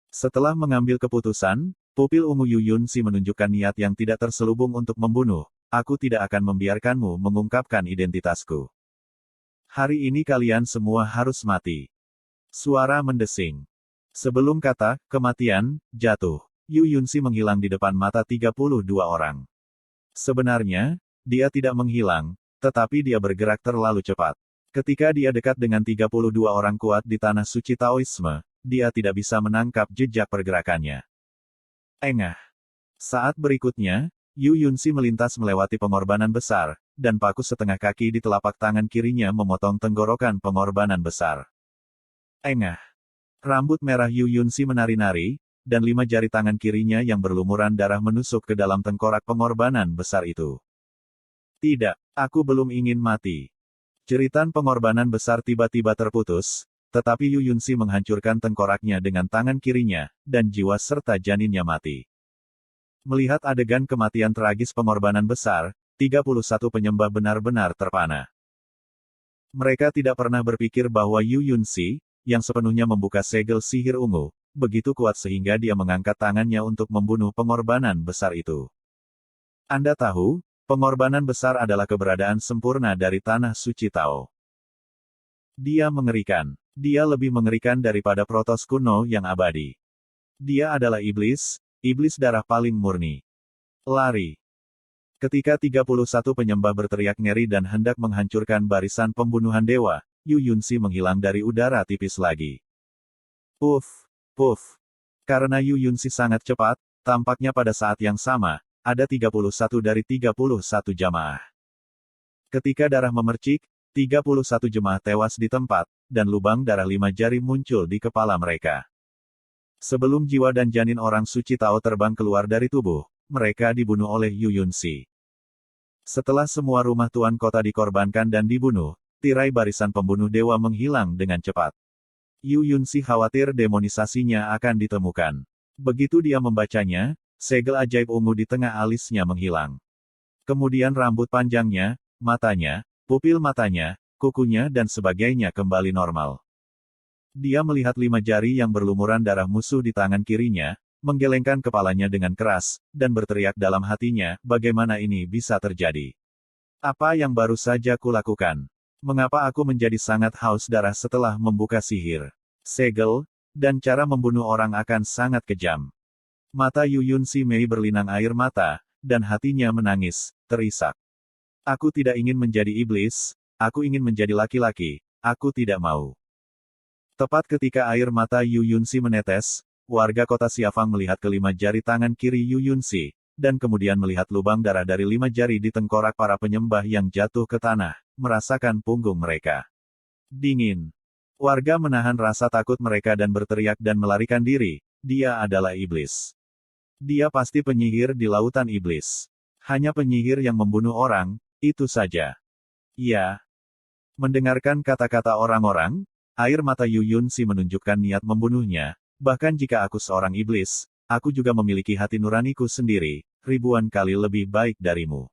Setelah mengambil keputusan, pupil ungu Yu Yunxi menunjukkan niat yang tidak terselubung untuk membunuh, aku tidak akan membiarkanmu mengungkapkan identitasku. Hari ini kalian semua harus mati. Suara mendesing. Sebelum kata, kematian, jatuh. Yu Yunxi menghilang di depan mata 32 orang. Sebenarnya, dia tidak menghilang, tetapi dia bergerak terlalu cepat. Ketika dia dekat dengan 32 orang kuat di tanah suci Taoisme, dia tidak bisa menangkap jejak pergerakannya. Engah. Saat berikutnya, Yu Yunxi melintas melewati pengorbanan besar, dan paku setengah kaki di telapak tangan kirinya memotong tenggorokan pengorbanan besar. Engah. Rambut merah Yu Yunxi menari-nari, dan 5 jari tangan kirinya yang berlumuran darah menusuk ke dalam tengkorak pengorbanan besar itu. Tidak, aku belum ingin mati. Jeritan pengorbanan besar tiba-tiba terputus, tetapi Yu Yunxi menghancurkan tengkoraknya dengan tangan kirinya, dan jiwa serta janinnya mati. Melihat adegan kematian tragis pengorbanan besar, 31 penyembah benar-benar terpana. Mereka tidak pernah berpikir bahwa Yu Yunxi, yang sepenuhnya membuka segel sihir ungu, begitu kuat sehingga dia mengangkat tangannya untuk membunuh pengorbanan besar itu. Anda tahu, pengorbanan besar adalah keberadaan sempurna dari tanah suci Tao. Dia mengerikan. Dia lebih mengerikan daripada Protos kuno yang abadi. Dia adalah iblis, iblis darah paling murni. Lari. Ketika 31 penyembah berteriak ngeri dan hendak menghancurkan barisan pembunuhan dewa, Yu Yunxi menghilang dari udara tipis lagi. Puff, puff. Karena Yu Yunxi sangat cepat, tampaknya pada saat yang sama, ada 31 dari 31 jamaah. Ketika darah memercik, 31 jemaah tewas di tempat, dan lubang darah 5 jari muncul di kepala mereka. Sebelum jiwa dan janin orang suci Tao terbang keluar dari tubuh, mereka dibunuh oleh Yu Yunxi. Setelah semua rumah tuan kota dikorbankan dan dibunuh, tirai barisan pembunuh dewa menghilang dengan cepat. Yu Yunxi khawatir demonisasinya akan ditemukan. Begitu dia membacanya, segel ajaib ungu di tengah alisnya menghilang. Kemudian rambut panjangnya, matanya, pupil matanya, kukunya dan sebagainya kembali normal. Dia melihat 5 jari yang berlumuran darah musuh di tangan kirinya, menggelengkan kepalanya dengan keras, dan berteriak dalam hatinya, bagaimana ini bisa terjadi? Apa yang baru saja kulakukan? Mengapa aku menjadi sangat haus darah setelah membuka sihir? Segel, dan cara membunuh orang akan sangat kejam. Mata Yu Yunxi Mei berlinang air mata, dan hatinya menangis, terisak. Aku tidak ingin menjadi iblis, aku ingin menjadi laki-laki, aku tidak mau. Tepat ketika air mata Yu Yunxi menetes, warga kota Xiafang melihat kelima jari tangan kiri Yu Yunxi, dan kemudian melihat lubang darah dari 5 jari di tengkorak para penyembah yang jatuh ke tanah, merasakan punggung mereka dingin. Warga menahan rasa takut mereka dan berteriak dan melarikan diri, dia adalah iblis. Dia pasti penyihir di lautan iblis. Hanya penyihir yang membunuh orang, itu saja. Ya. Mendengarkan kata-kata orang-orang, air mata Yu Yunxi menunjukkan niat membunuhnya, bahkan jika aku seorang iblis, aku juga memiliki hati nuraniku sendiri, ribuan kali lebih baik darimu.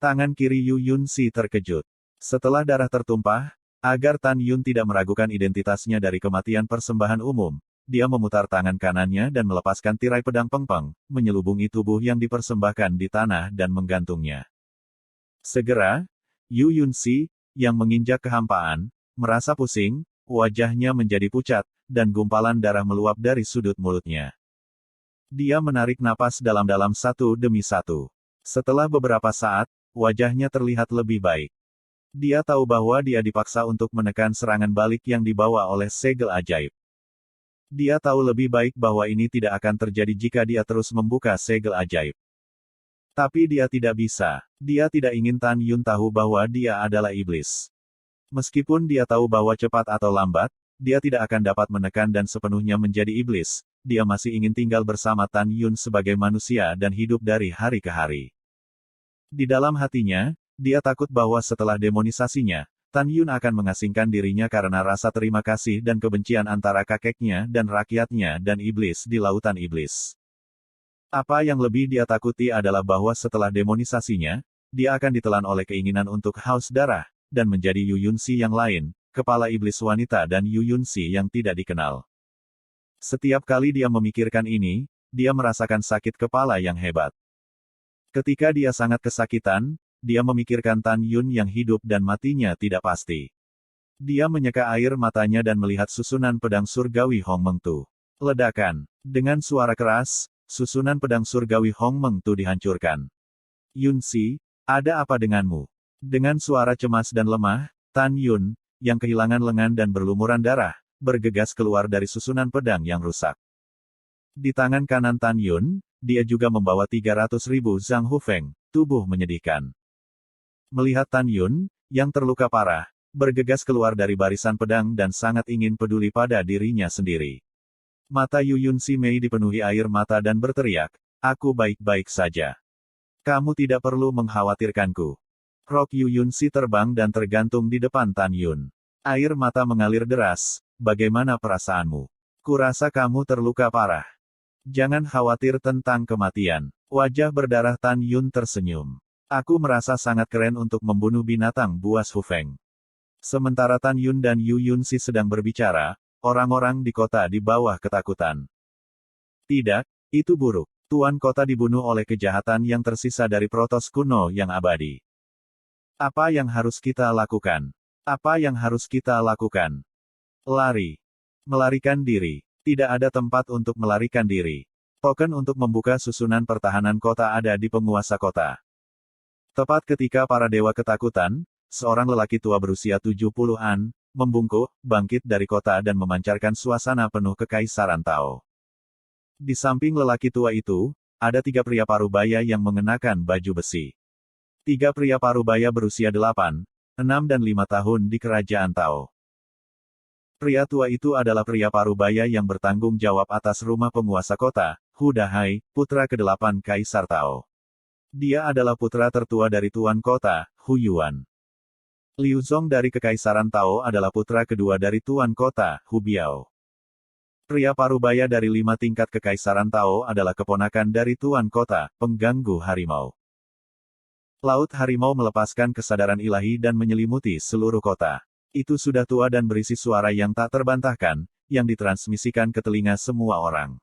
Tangan kiri Yu Yunxi terkejut. Setelah darah tertumpah, agar Tan Yun tidak meragukan identitasnya dari kematian persembahan umum, dia memutar tangan kanannya dan melepaskan tirai pedang pengpeng, menyelubungi tubuh yang dipersembahkan di tanah dan menggantungnya. Segera, Yu Yunxi, yang menginjak kehampaan, merasa pusing, wajahnya menjadi pucat, dan gumpalan darah meluap dari sudut mulutnya. Dia menarik napas dalam-dalam satu demi satu. Setelah beberapa saat, wajahnya terlihat lebih baik. Dia tahu bahwa dia dipaksa untuk menekan serangan balik yang dibawa oleh segel ajaib. Dia tahu lebih baik bahwa ini tidak akan terjadi jika dia terus membuka segel ajaib. Tapi dia tidak bisa. Dia tidak ingin Tan Yun tahu bahwa dia adalah iblis. Meskipun dia tahu bahwa cepat atau lambat, dia tidak akan dapat menekan dan sepenuhnya menjadi iblis, dia masih ingin tinggal bersama Tan Yun sebagai manusia dan hidup dari hari ke hari. Di dalam hatinya, dia takut bahwa setelah demonisasinya, Tan Yun akan mengasingkan dirinya karena rasa terima kasih dan kebencian antara kakeknya dan rakyatnya dan iblis di lautan iblis. Apa yang lebih dia takuti adalah bahwa setelah demonisasinya, dia akan ditelan oleh keinginan untuk haus darah, dan menjadi Yu Yunxi yang lain, kepala iblis wanita dan Yu Yunxi yang tidak dikenal. Setiap kali dia memikirkan ini, dia merasakan sakit kepala yang hebat. Ketika dia sangat kesakitan, dia memikirkan Tan Yun yang hidup dan matinya tidak pasti. Dia menyeka air matanya dan melihat susunan pedang surgawi Hong Meng Tu. Ledakan. Dengan suara keras, susunan pedang surgawi Hong Meng Tu dihancurkan. Yunxi, ada apa denganmu? Dengan suara cemas dan lemah, Tan Yun, yang kehilangan lengan dan berlumuran darah, bergegas keluar dari susunan pedang yang rusak. Di tangan kanan Tan Yun, dia juga membawa 300.000 Zhang Hufeng, tubuh menyedihkan. Melihat Tan Yun, yang terluka parah, bergegas keluar dari barisan pedang dan sangat ingin peduli pada dirinya sendiri. Mata Yu Yun Si Mei dipenuhi air mata dan berteriak, "Aku baik-baik saja. Kamu tidak perlu mengkhawatirkanku." Rok Yu Yun Si terbang dan tergantung di depan Tan Yun. Air mata mengalir deras, "Bagaimana perasaanmu? Kurasa kamu terluka parah. Jangan khawatir tentang kematian." Wajah berdarah Tan Yun tersenyum. "Aku merasa sangat keren untuk membunuh binatang buas Hufeng." Sementara Tan Yun dan Yu Yun Si sedang berbicara, orang-orang di kota di bawah ketakutan. Tidak, itu buruk. Tuan kota dibunuh oleh kejahatan yang tersisa dari Protoss kuno yang abadi. Apa yang harus kita lakukan? Apa yang harus kita lakukan? Lari. Melarikan diri. Tidak ada tempat untuk melarikan diri. Token untuk membuka susunan pertahanan kota ada di penguasa kota. Tepat ketika para dewa ketakutan, seorang lelaki tua berusia 70-an, membungkuk, bangkit dari kota dan memancarkan suasana penuh kekaisaran Tao. Di samping lelaki tua itu, ada 3 pria parubaya yang mengenakan baju besi. 3 pria parubaya berusia 8, 6 dan 5 tahun di kerajaan Tao. Pria tua itu adalah pria parubaya yang bertanggung jawab atas rumah penguasa kota, Hu Dahai, putra ke-8 Kaisar Tao. Dia adalah putra tertua dari Tuan Kota, Hu Yuan. Liu Zong dari Kekaisaran Tao adalah putra kedua dari Tuan Kota, Hu Biao. Pria parubaya dari 5 tingkat Kekaisaran Tao adalah keponakan dari Tuan Kota, pengganggu harimau. Laut harimau melepaskan kesadaran ilahi dan menyelimuti seluruh kota. Itu sudah tua dan berisi suara yang tak terbantahkan, yang ditransmisikan ke telinga semua orang.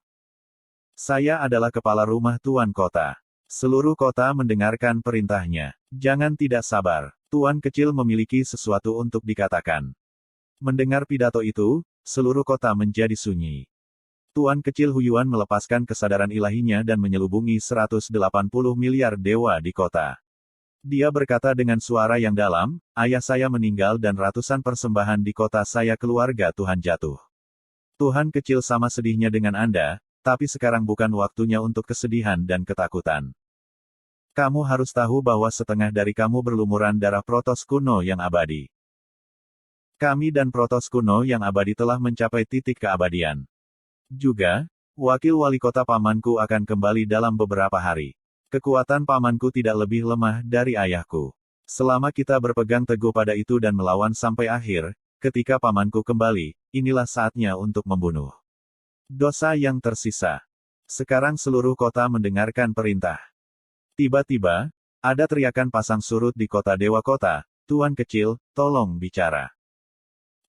Saya adalah kepala rumah Tuan Kota. Seluruh kota mendengarkan perintahnya. Jangan tidak sabar. Tuan kecil memiliki sesuatu untuk dikatakan. Mendengar pidato itu, seluruh kota menjadi sunyi. Tuan kecil Hu Yuan melepaskan kesadaran ilahinya dan menyelubungi 180 miliar dewa di kota. Dia berkata dengan suara yang dalam, "Ayah saya meninggal dan ratusan persembahan di kota saya keluarga Tuhan jatuh. Tuhan kecil sama sedihnya dengan Anda, tapi sekarang bukan waktunya untuk kesedihan dan ketakutan. Kamu harus tahu bahwa setengah dari kamu berlumuran darah Protoss kuno yang abadi. Kami dan Protoss kuno yang abadi telah mencapai titik keabadian. Juga, wakil wali kota pamanku akan kembali dalam beberapa hari. Kekuatan pamanku tidak lebih lemah dari ayahku. Selama kita berpegang teguh pada itu dan melawan sampai akhir, ketika pamanku kembali, inilah saatnya untuk membunuh dosa yang tersisa." Sekarang seluruh kota mendengarkan perintah. Tiba-tiba, ada teriakan pasang surut di kota Dewa Kota, "Tuan kecil, tolong bicara."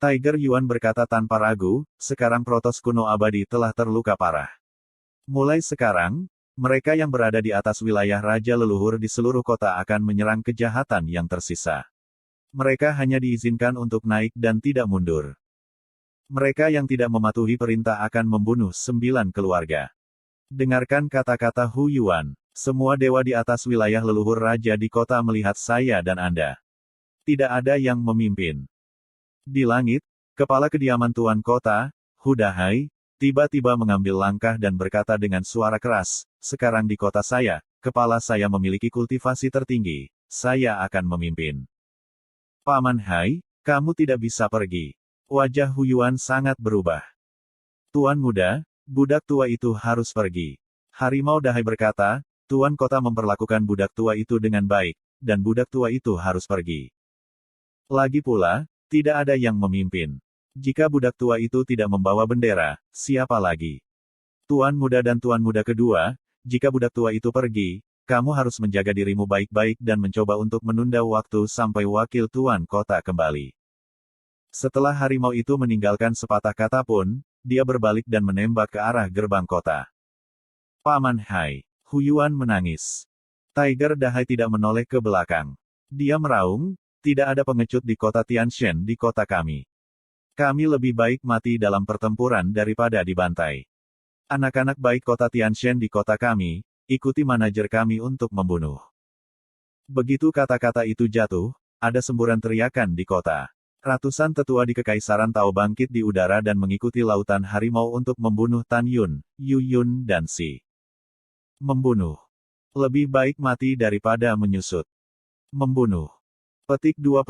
Tiger Yuan berkata tanpa ragu, "Sekarang Protoss kuno abadi telah terluka parah. Mulai sekarang, mereka yang berada di atas wilayah Raja Leluhur di seluruh kota akan menyerang kejahatan yang tersisa. Mereka hanya diizinkan untuk naik dan tidak mundur. Mereka yang tidak mematuhi perintah akan membunuh 9 keluarga." Dengarkan kata-kata Hu Yuan. Semua dewa di atas wilayah leluhur raja di kota melihat saya dan Anda. Tidak ada yang memimpin. Di langit, kepala kediaman Tuan Kota, Hu Dahai, tiba-tiba mengambil langkah dan berkata dengan suara keras, "Sekarang di kota saya, kepala saya memiliki kultivasi tertinggi, saya akan memimpin." "Paman Hai, kamu tidak bisa pergi." Wajah Hu Yuan sangat berubah. "Tuan muda, budak tua itu harus pergi." Harimau Dahai berkata, "Tuan kota memperlakukan budak tua itu dengan baik, dan budak tua itu harus pergi. Lagi pula, tidak ada yang memimpin. Jika budak tua itu tidak membawa bendera, siapa lagi? Tuan muda dan tuan muda kedua, jika budak tua itu pergi, kamu harus menjaga dirimu baik-baik dan mencoba untuk menunda waktu sampai wakil tuan kota kembali." Setelah harimau itu meninggalkan sepatah kata pun, dia berbalik dan menembak ke arah gerbang kota. "Paman Hai." Hu Yuan menangis. Tiger Dahai tidak menoleh ke belakang. Dia meraung, "Tidak ada pengecut di kota Tianshan di kota kami. Kami lebih baik mati dalam pertempuran daripada dibantai. Anak-anak baik kota Tianshan di kota kami, ikuti manajer kami untuk membunuh." Begitu kata-kata itu jatuh, ada semburan teriakan di kota. Ratusan tetua di Kekaisaran Tao bangkit di udara dan mengikuti lautan harimau untuk membunuh Tan Yun, Yu Yun dan Si Membunuh. Lebih baik mati daripada menyusut. Membunuh. Petik 2.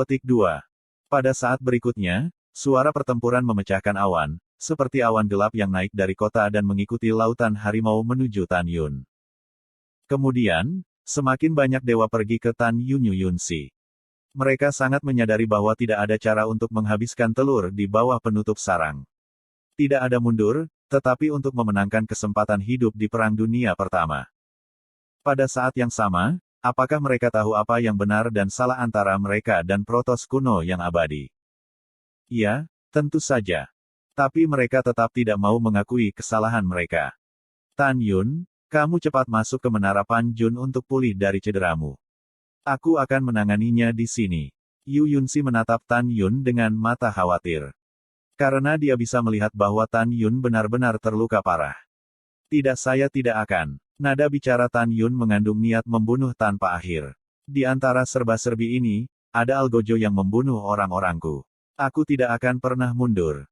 Pada saat berikutnya, suara pertempuran memecahkan awan, seperti awan gelap yang naik dari kota dan mengikuti lautan harimau menuju Tan Yun. Kemudian, semakin banyak dewa pergi ke Tan Yunsi. Mereka sangat menyadari bahwa tidak ada cara untuk menghabiskan telur di bawah penutup sarang. Tidak ada mundur, tetapi untuk memenangkan kesempatan hidup di Perang Dunia Pertama. Pada saat yang sama, apakah mereka tahu apa yang benar dan salah antara mereka dan Protoss kuno yang abadi? Ya, tentu saja. Tapi mereka tetap tidak mau mengakui kesalahan mereka. Tan Yun, kamu cepat masuk ke Menara Panjun untuk pulih dari cederamu. Aku akan menanganinya di sini. Yu Yunsi menatap Tan Yun dengan mata khawatir. Karena dia bisa melihat bahwa Tan Yun benar-benar terluka parah. Tidak, saya tidak akan. Nada bicara Tan Yun mengandung niat membunuh tanpa akhir. Di antara serba-serbi ini, ada Algojo yang membunuh orang-orangku. Aku tidak akan pernah mundur.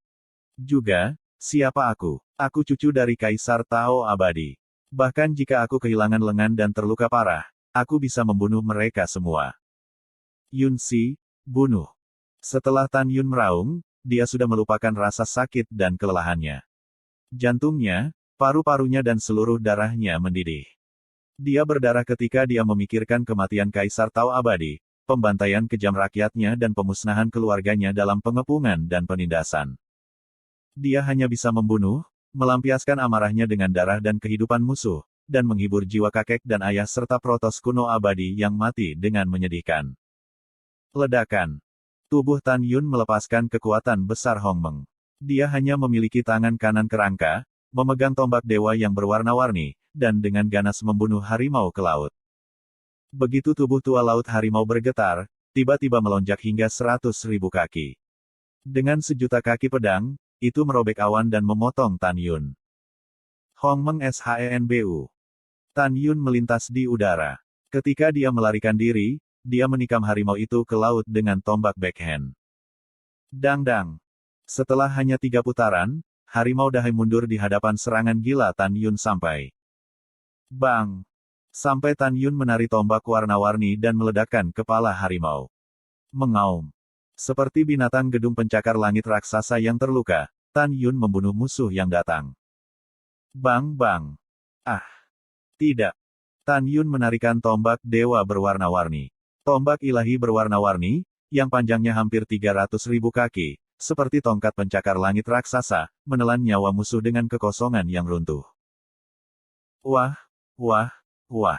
Juga, siapa aku? Aku cucu dari Kaisar Tao abadi. Bahkan jika aku kehilangan lengan dan terluka parah, aku bisa membunuh mereka semua. Yunsi, bunuh. Setelah Tan Yun meraung, dia sudah melupakan rasa sakit dan kelelahannya. Jantungnya, paru-parunya dan seluruh darahnya mendidih. Dia berdarah ketika dia memikirkan kematian Kaisar Tao abadi, pembantaian kejam rakyatnya dan pemusnahan keluarganya dalam pengepungan dan penindasan. Dia hanya bisa membunuh, melampiaskan amarahnya dengan darah dan kehidupan musuh, dan menghibur jiwa kakek dan ayah serta Protoss kuno abadi yang mati dengan menyedihkan. Ledakan. Tubuh Tan Yun melepaskan kekuatan besar Hongmeng. Dia hanya memiliki tangan kanan kerangka, memegang tombak dewa yang berwarna-warni, dan dengan ganas membunuh harimau ke laut. Begitu tubuh tua laut harimau bergetar, tiba-tiba melonjak hingga 100.000 kaki. Dengan sejuta kaki pedang, itu merobek awan dan memotong Tan Yun. Hongmeng Shenbu. Tan Yun melintas di udara. Ketika dia melarikan diri, dia menikam harimau itu ke laut dengan tombak backhand. Dang-dang. Setelah hanya 3 putaran, harimau dahai mundur di hadapan serangan gila Tan Yun sampai. Bang! Sampai Tan Yun menari tombak warna-warni dan meledakkan kepala harimau. Mengaum. Seperti binatang gedung pencakar langit raksasa yang terluka, Tan Yun membunuh musuh yang datang. Bang-bang. Ah. Tidak. Tan Yun menarikan tombak dewa berwarna-warni. Tombak ilahi berwarna-warni, yang panjangnya hampir 300.000 kaki, seperti tongkat pencakar langit raksasa, menelan nyawa musuh dengan kekosongan yang runtuh. Wah, wah, wah.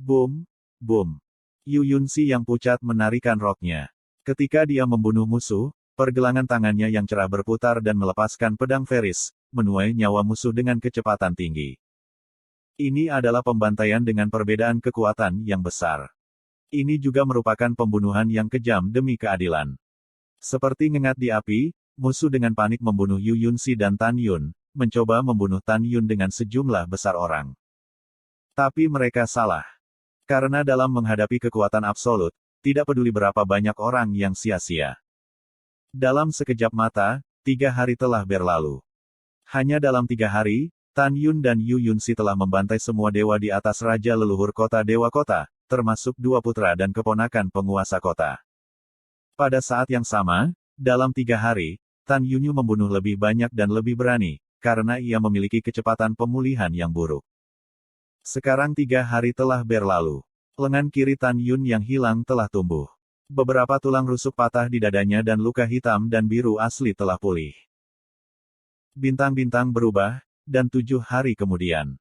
Boom, boom. Yu Yunsi yang pucat menarikan roknya. Ketika dia membunuh musuh, pergelangan tangannya yang cerah berputar dan melepaskan pedang Ferris, menuai nyawa musuh dengan kecepatan tinggi. Ini adalah pembantaian dengan perbedaan kekuatan yang besar. Ini juga merupakan pembunuhan yang kejam demi keadilan. Seperti ngengat di api, musuh dengan panik membunuh Yu Yunsi dan Tan Yun, mencoba membunuh Tan Yun dengan sejumlah besar orang. Tapi mereka salah. Karena dalam menghadapi kekuatan absolut, tidak peduli berapa banyak orang yang sia-sia. Dalam sekejap mata, 3 hari telah berlalu. Hanya dalam 3 hari, Tan Yun dan Yu Yunsi telah membantai semua dewa di atas raja leluhur kota Dewa Kota, termasuk 2 putra dan keponakan penguasa kota. Pada saat yang sama, dalam 3 hari, Tan Yunyu membunuh lebih banyak dan lebih berani, karena ia memiliki kecepatan pemulihan yang buruk. Sekarang 3 hari telah berlalu. Lengan kiri Tan Yun yang hilang telah tumbuh. Beberapa tulang rusuk patah di dadanya dan luka hitam dan biru asli telah pulih. Bintang-bintang berubah, dan 7 hari kemudian.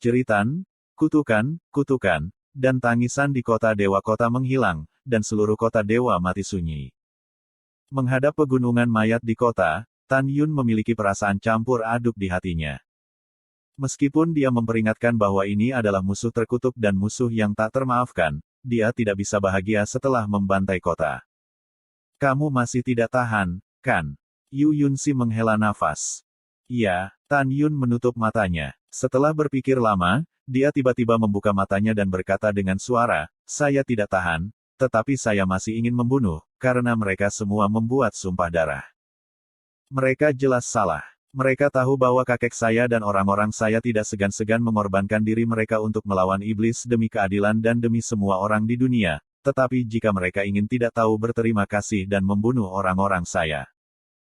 Jeritan, kutukan, dan tangisan di kota Dewa Kota menghilang, dan seluruh kota Dewa mati sunyi. Menghadap pegunungan mayat di kota, Tan Yun memiliki perasaan campur aduk di hatinya. Meskipun dia memperingatkan bahwa ini adalah musuh terkutuk dan musuh yang tak termaafkan, dia tidak bisa bahagia setelah membantai kota. Kamu masih tidak tahan, kan? Yu Yunsi menghela nafas. Iya, Tan Yun menutup matanya. Setelah berpikir lama, dia tiba-tiba membuka matanya dan berkata dengan suara, saya tidak tahan, tetapi saya masih ingin membunuh, karena mereka semua membuat sumpah darah. Mereka jelas salah. Mereka tahu bahwa kakek saya dan orang-orang saya tidak segan-segan mengorbankan diri mereka untuk melawan iblis demi keadilan dan demi semua orang di dunia, tetapi jika mereka ingin tidak tahu berterima kasih dan membunuh orang-orang saya,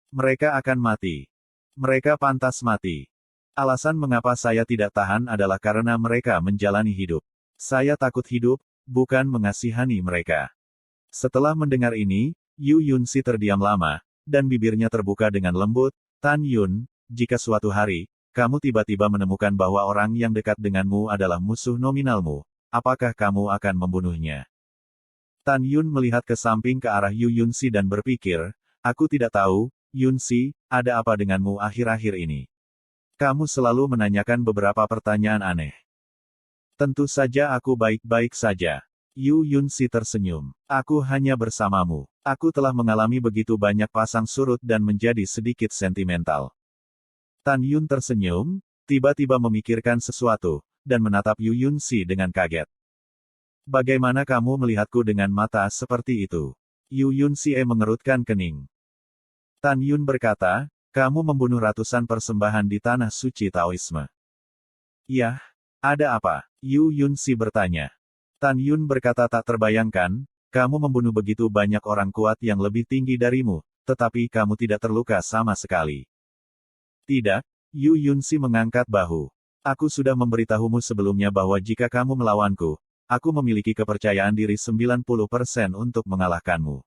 mereka akan mati. Mereka pantas mati. Alasan mengapa saya tidak tahan adalah karena mereka menjalani hidup. Saya takut hidup, bukan mengasihani mereka. Setelah mendengar ini, Yu Yunxi terdiam lama, dan bibirnya terbuka dengan lembut. Tan Yun, jika suatu hari, kamu tiba-tiba menemukan bahwa orang yang dekat denganmu adalah musuh nominalmu, apakah kamu akan membunuhnya? Tan Yun melihat ke samping ke arah Yu Yunxi dan berpikir, aku tidak tahu, Yunxi, ada apa denganmu akhir-akhir ini? Kamu selalu menanyakan beberapa pertanyaan aneh. Tentu saja aku baik-baik saja. Yu Yunxi tersenyum. Aku hanya bersamamu. Aku telah mengalami begitu banyak pasang surut dan menjadi sedikit sentimental. Tan Yun tersenyum, tiba-tiba memikirkan sesuatu, dan menatap Yu Yunxi dengan kaget. Bagaimana kamu melihatku dengan mata seperti itu? Yu Yunxi mengerutkan kening. Tan Yun berkata, kamu membunuh ratusan persembahan di tanah suci Taoisme. Yah, ada apa? Yu Yunxi bertanya. Tan Yun berkata tak terbayangkan, kamu membunuh begitu banyak orang kuat yang lebih tinggi darimu, tetapi kamu tidak terluka sama sekali. Tidak, Yu Yunxi mengangkat bahu. Aku sudah memberitahumu sebelumnya bahwa jika kamu melawanku, aku memiliki kepercayaan diri 90% untuk mengalahkanmu.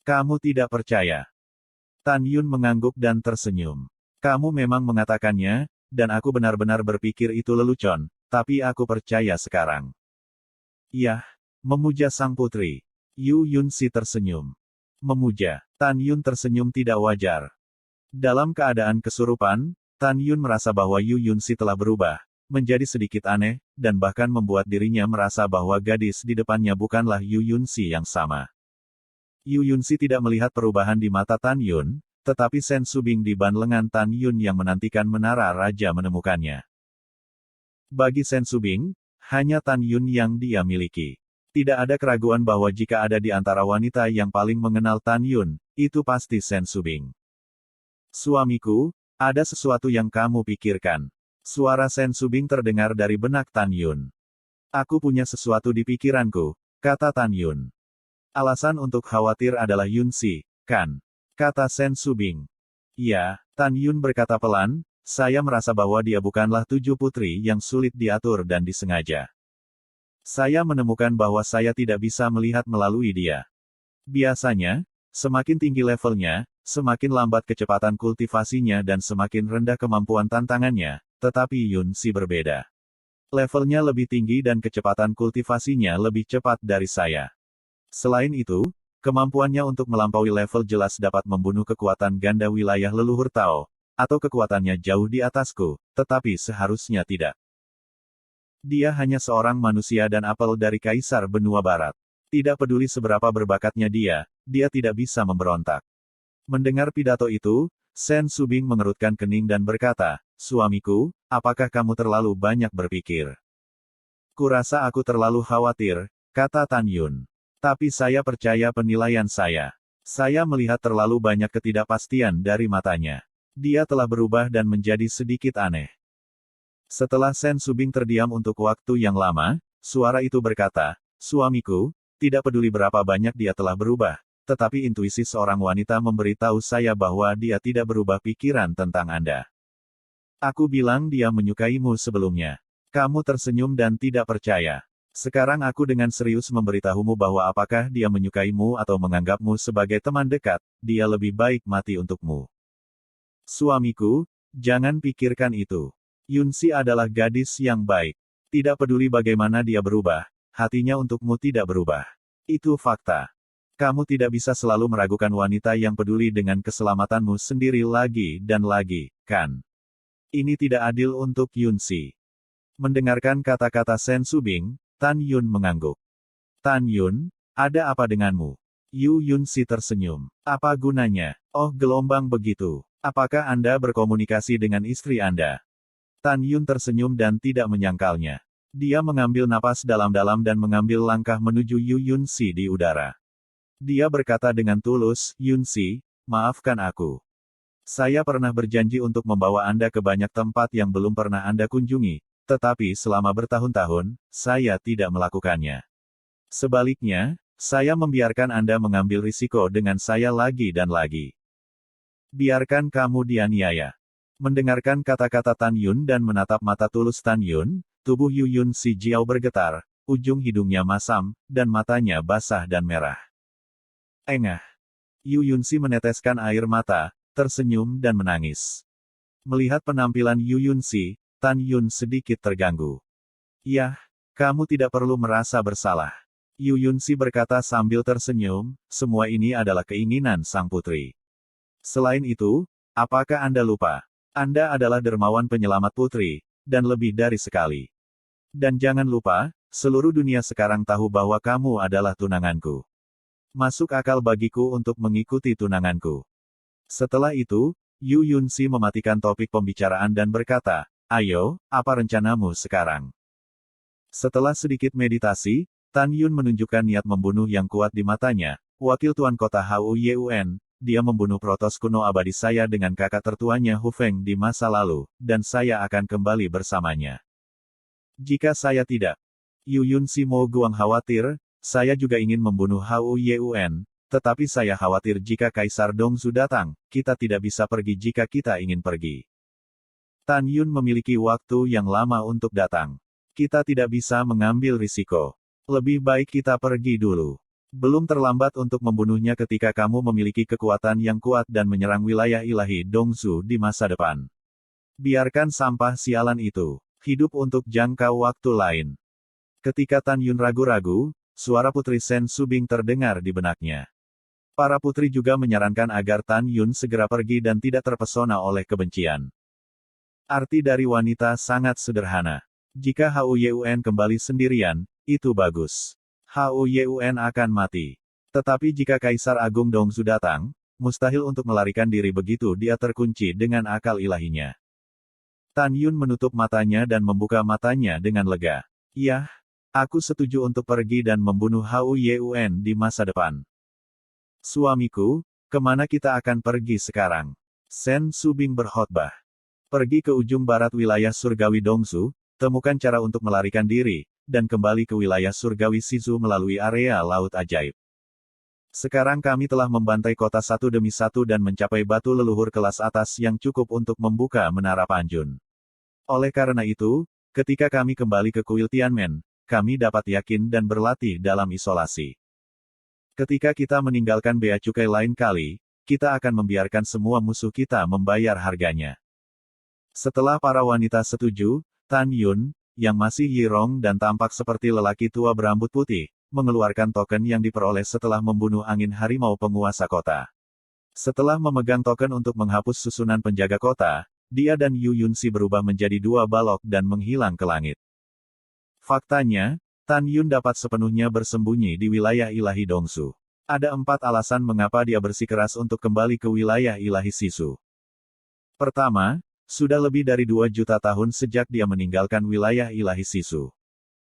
Kamu tidak percaya. Tan Yun mengangguk dan tersenyum. Kamu memang mengatakannya, dan aku benar-benar berpikir itu lelucon, tapi aku percaya sekarang. Yah, memuja sang putri. Yu Yunxi tersenyum. Memuja. Tan Yun tersenyum tidak wajar. Dalam keadaan kesurupan, Tan Yun merasa bahwa Yu Yunxi telah berubah, menjadi sedikit aneh, dan bahkan membuat dirinya merasa bahwa gadis di depannya bukanlah Yu Yunxi yang sama. Yu Yunxi tidak melihat perubahan di mata Tan Yun, tetapi Sen Subing di ban lengan Tan Yun yang menantikan menara raja menemukannya. Bagi Sen Subing, hanya Tan Yun yang dia miliki. Tidak ada keraguan bahwa jika ada di antara wanita yang paling mengenal Tan Yun, itu pasti Sen Subing. Suamiku, ada sesuatu yang kamu pikirkan. Suara Sen Subing terdengar dari benak Tan Yun. Aku punya sesuatu di pikiranku, kata Tan Yun. Alasan untuk khawatir adalah Yunxi, kan? Kata Sen Subing. Ya, Tan Yun berkata pelan, saya merasa bahwa dia bukanlah 7 putri yang sulit diatur dan disengaja. Saya menemukan bahwa saya tidak bisa melihat melalui dia. Biasanya, semakin tinggi levelnya, semakin lambat kecepatan kultivasinya dan semakin rendah kemampuan tantangannya, tetapi Yunxi berbeda. Levelnya lebih tinggi dan kecepatan kultivasinya lebih cepat dari saya. Selain itu, kemampuannya untuk melampaui level jelas dapat membunuh kekuatan ganda wilayah leluhur Tao, atau kekuatannya jauh di atasku, tetapi seharusnya tidak. Dia hanya seorang manusia dan apel dari Kaisar Benua Barat. Tidak peduli seberapa berbakatnya dia tidak bisa memberontak. Mendengar pidato itu, Sen Subing mengerutkan kening dan berkata, suamiku, apakah kamu terlalu banyak berpikir? Kurasa aku terlalu khawatir, kata Tan Yun. Tapi saya percaya penilaian saya. Saya melihat terlalu banyak ketidakpastian dari matanya. Dia telah berubah dan menjadi sedikit aneh. Setelah Sen Subing terdiam untuk waktu yang lama, suara itu berkata, suamiku, tidak peduli berapa banyak dia telah berubah, tetapi intuisi seorang wanita memberitahu saya bahwa dia tidak berubah pikiran tentang Anda. Aku bilang dia menyukaimu sebelumnya. Kamu tersenyum dan tidak percaya. Sekarang aku dengan serius memberitahumu bahwa apakah dia menyukaimu atau menganggapmu sebagai teman dekat, dia lebih baik mati untukmu. Suamiku, jangan pikirkan itu. Yunxi adalah gadis yang baik. Tidak peduli bagaimana dia berubah, hatinya untukmu tidak berubah. Itu fakta. Kamu tidak bisa selalu meragukan wanita yang peduli dengan keselamatanmu sendiri lagi dan lagi, kan? Ini tidak adil untuk Yunxi. Mendengarkan kata-kata Sen Subing, Tan Yun mengangguk. Tan Yun, ada apa denganmu? Yu Yunxi tersenyum. Apa gunanya? Oh, gelombang begitu. Apakah Anda berkomunikasi dengan istri Anda? Tan Yun tersenyum dan tidak menyangkalnya. Dia mengambil napas dalam-dalam dan mengambil langkah menuju Yu Yunxi di udara. Dia berkata dengan tulus, Yunxi, maafkan aku. Saya pernah berjanji untuk membawa Anda ke banyak tempat yang belum pernah Anda kunjungi, tetapi selama bertahun-tahun, saya tidak melakukannya. Sebaliknya, saya membiarkan Anda mengambil risiko dengan saya lagi dan lagi. Biarkan kamu dianiaya. Mendengarkan kata-kata Tan Yun dan menatap mata tulus Tan Yun, tubuh Yu Yun Si Jiao bergetar, ujung hidungnya masam, dan matanya basah dan merah. Engah. Yu Yun Si meneteskan air mata, tersenyum dan menangis. Melihat penampilan Yu Yun Si, Tan Yun sedikit terganggu. Yah, kamu tidak perlu merasa bersalah. Yu Yun Si berkata sambil tersenyum, semua ini adalah keinginan sang putri. Selain itu, apakah Anda lupa? Anda adalah dermawan penyelamat putri, dan lebih dari sekali. Dan jangan lupa, seluruh dunia sekarang tahu bahwa kamu adalah tunanganku. Masuk akal bagiku untuk mengikuti tunanganku. Setelah itu, Yu Yun Si mematikan topik pembicaraan dan berkata, ayo, apa rencanamu sekarang? Setelah sedikit meditasi, Tan Yun menunjukkan niat membunuh yang kuat di matanya. Wakil Tuan Kota Hou Yun, dia membunuh protos kuno abadi saya dengan kakak tertuanya Hu Feng di masa lalu, dan saya akan kembali bersamanya. Jika saya tidak, Yu Yun Si Mo Guang khawatir, saya juga ingin membunuh Hou Yun, tetapi saya khawatir jika Kaisar Dongzu datang, kita tidak bisa pergi jika kita ingin pergi. Tan Yun memiliki waktu yang lama untuk datang. Kita tidak bisa mengambil risiko. Lebih baik kita pergi dulu. Belum terlambat untuk membunuhnya ketika kamu memiliki kekuatan yang kuat dan menyerang wilayah ilahi Dongzu di masa depan. Biarkan sampah sialan itu hidup untuk jangka waktu lain. Ketika Tan Yun ragu-ragu, suara Putri Sen Subing terdengar di benaknya. Para putri juga menyarankan agar Tan Yun segera pergi dan tidak terpesona oleh kebencian. Arti dari wanita sangat sederhana. Jika Hou Yun kembali sendirian, itu bagus. Hou Yun akan mati. Tetapi jika Kaisar Agung Dongzu datang, mustahil untuk melarikan diri begitu dia terkunci dengan akal ilahinya. Tan Yun menutup matanya dan membuka matanya dengan lega. Yah, aku setuju untuk pergi dan membunuh Hou Yun di masa depan. Suamiku, kemana kita akan pergi sekarang? Sen Subing berkhotbah. Pergi ke ujung barat wilayah surgawi Dongzu, temukan cara untuk melarikan diri, dan kembali ke wilayah surgawi Shizu melalui area Laut Ajaib. Sekarang kami telah membantai kota satu demi satu dan mencapai batu leluhur kelas atas yang cukup untuk membuka Menara Panjun. Oleh karena itu, ketika kami kembali ke kuil Tianmen, kami dapat yakin dan berlatih dalam isolasi. Ketika kita meninggalkan bea cukai lain kali, kita akan membiarkan semua musuh kita membayar harganya. Setelah para wanita setuju, Tan Yun, yang masih Yirong dan tampak seperti lelaki tua berambut putih, mengeluarkan token yang diperoleh setelah membunuh angin harimau penguasa kota. Setelah memegang token untuk menghapus susunan penjaga kota, dia dan Yu Yun Si berubah menjadi dua balok dan menghilang ke langit. Faktanya, Tan Yun dapat sepenuhnya bersembunyi di wilayah ilahi Dongzu. Ada 4 alasan mengapa dia bersikeras untuk kembali ke wilayah ilahi Shizu. Pertama, sudah lebih dari 2 juta tahun sejak dia meninggalkan wilayah ilahi Shizu.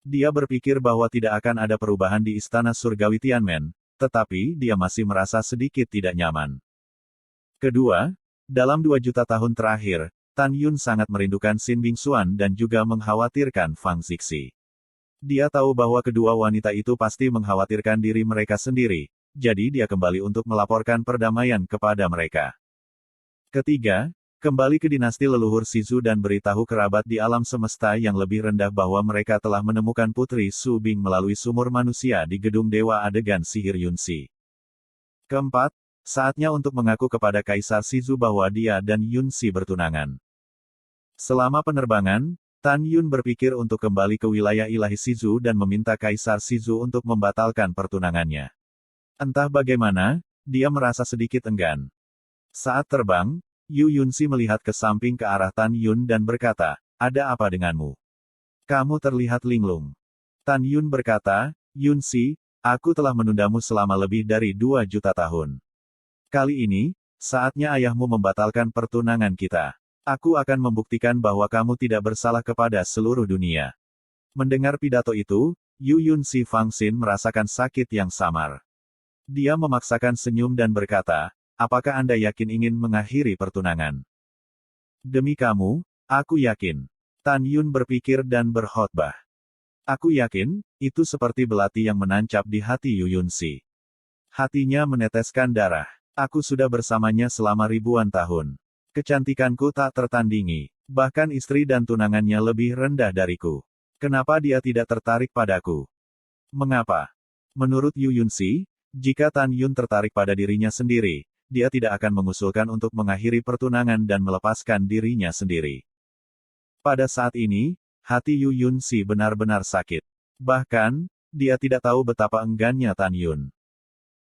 Dia berpikir bahwa tidak akan ada perubahan di istana surgawi Tianmen, tetapi dia masih merasa sedikit tidak nyaman. Kedua, dalam 2 juta tahun terakhir, Tan Yun sangat merindukan Xin Bingxuan dan juga mengkhawatirkan Fang Zixi. Dia tahu bahwa kedua wanita itu pasti mengkhawatirkan diri mereka sendiri, jadi dia kembali untuk melaporkan perdamaian kepada mereka. Ketiga, kembali ke dinasti leluhur Shizu dan beritahu kerabat di alam semesta yang lebih rendah bahwa mereka telah menemukan Putri Su Bing melalui sumur manusia di gedung Dewa Adegan Sihir Yunxi. Keempat, saatnya untuk mengaku kepada Kaisar Shizu bahwa dia dan Yunxi bertunangan. Selama penerbangan, Tan Yun berpikir untuk kembali ke wilayah ilahi Shizu dan meminta Kaisar Shizu untuk membatalkan pertunangannya. Entah bagaimana, dia merasa sedikit enggan. Saat terbang, Yu Yunxi melihat ke samping ke arah Tan Yun dan berkata, ada apa denganmu? Kamu terlihat linglung. Tan Yun berkata, Yunxi, aku telah menundamu selama lebih dari 2 juta tahun. Kali ini, saatnya ayahmu membatalkan pertunangan kita. Aku akan membuktikan bahwa kamu tidak bersalah kepada seluruh dunia. Mendengar pidato itu, Yu Yunxi Fangxin merasakan sakit yang samar. Dia memaksakan senyum dan berkata, apakah Anda yakin ingin mengakhiri pertunangan? Demi kamu, aku yakin. Tan Yun berpikir dan berkhotbah. Aku yakin, itu seperti belati yang menancap di hati Yu Yunsi. Hatinya meneteskan darah. Aku sudah bersamanya selama ribuan tahun. Kecantikanku tak tertandingi. Bahkan istri dan tunangannya lebih rendah dariku. Kenapa dia tidak tertarik padaku? Mengapa? Menurut Yu Yunsi, jika Tan Yun tertarik pada dirinya sendiri, dia tidak akan mengusulkan untuk mengakhiri pertunangan dan melepaskan dirinya sendiri. Pada saat ini, hati Yu Yunsi benar-benar sakit. Bahkan, dia tidak tahu betapa enggannya Tan Yun.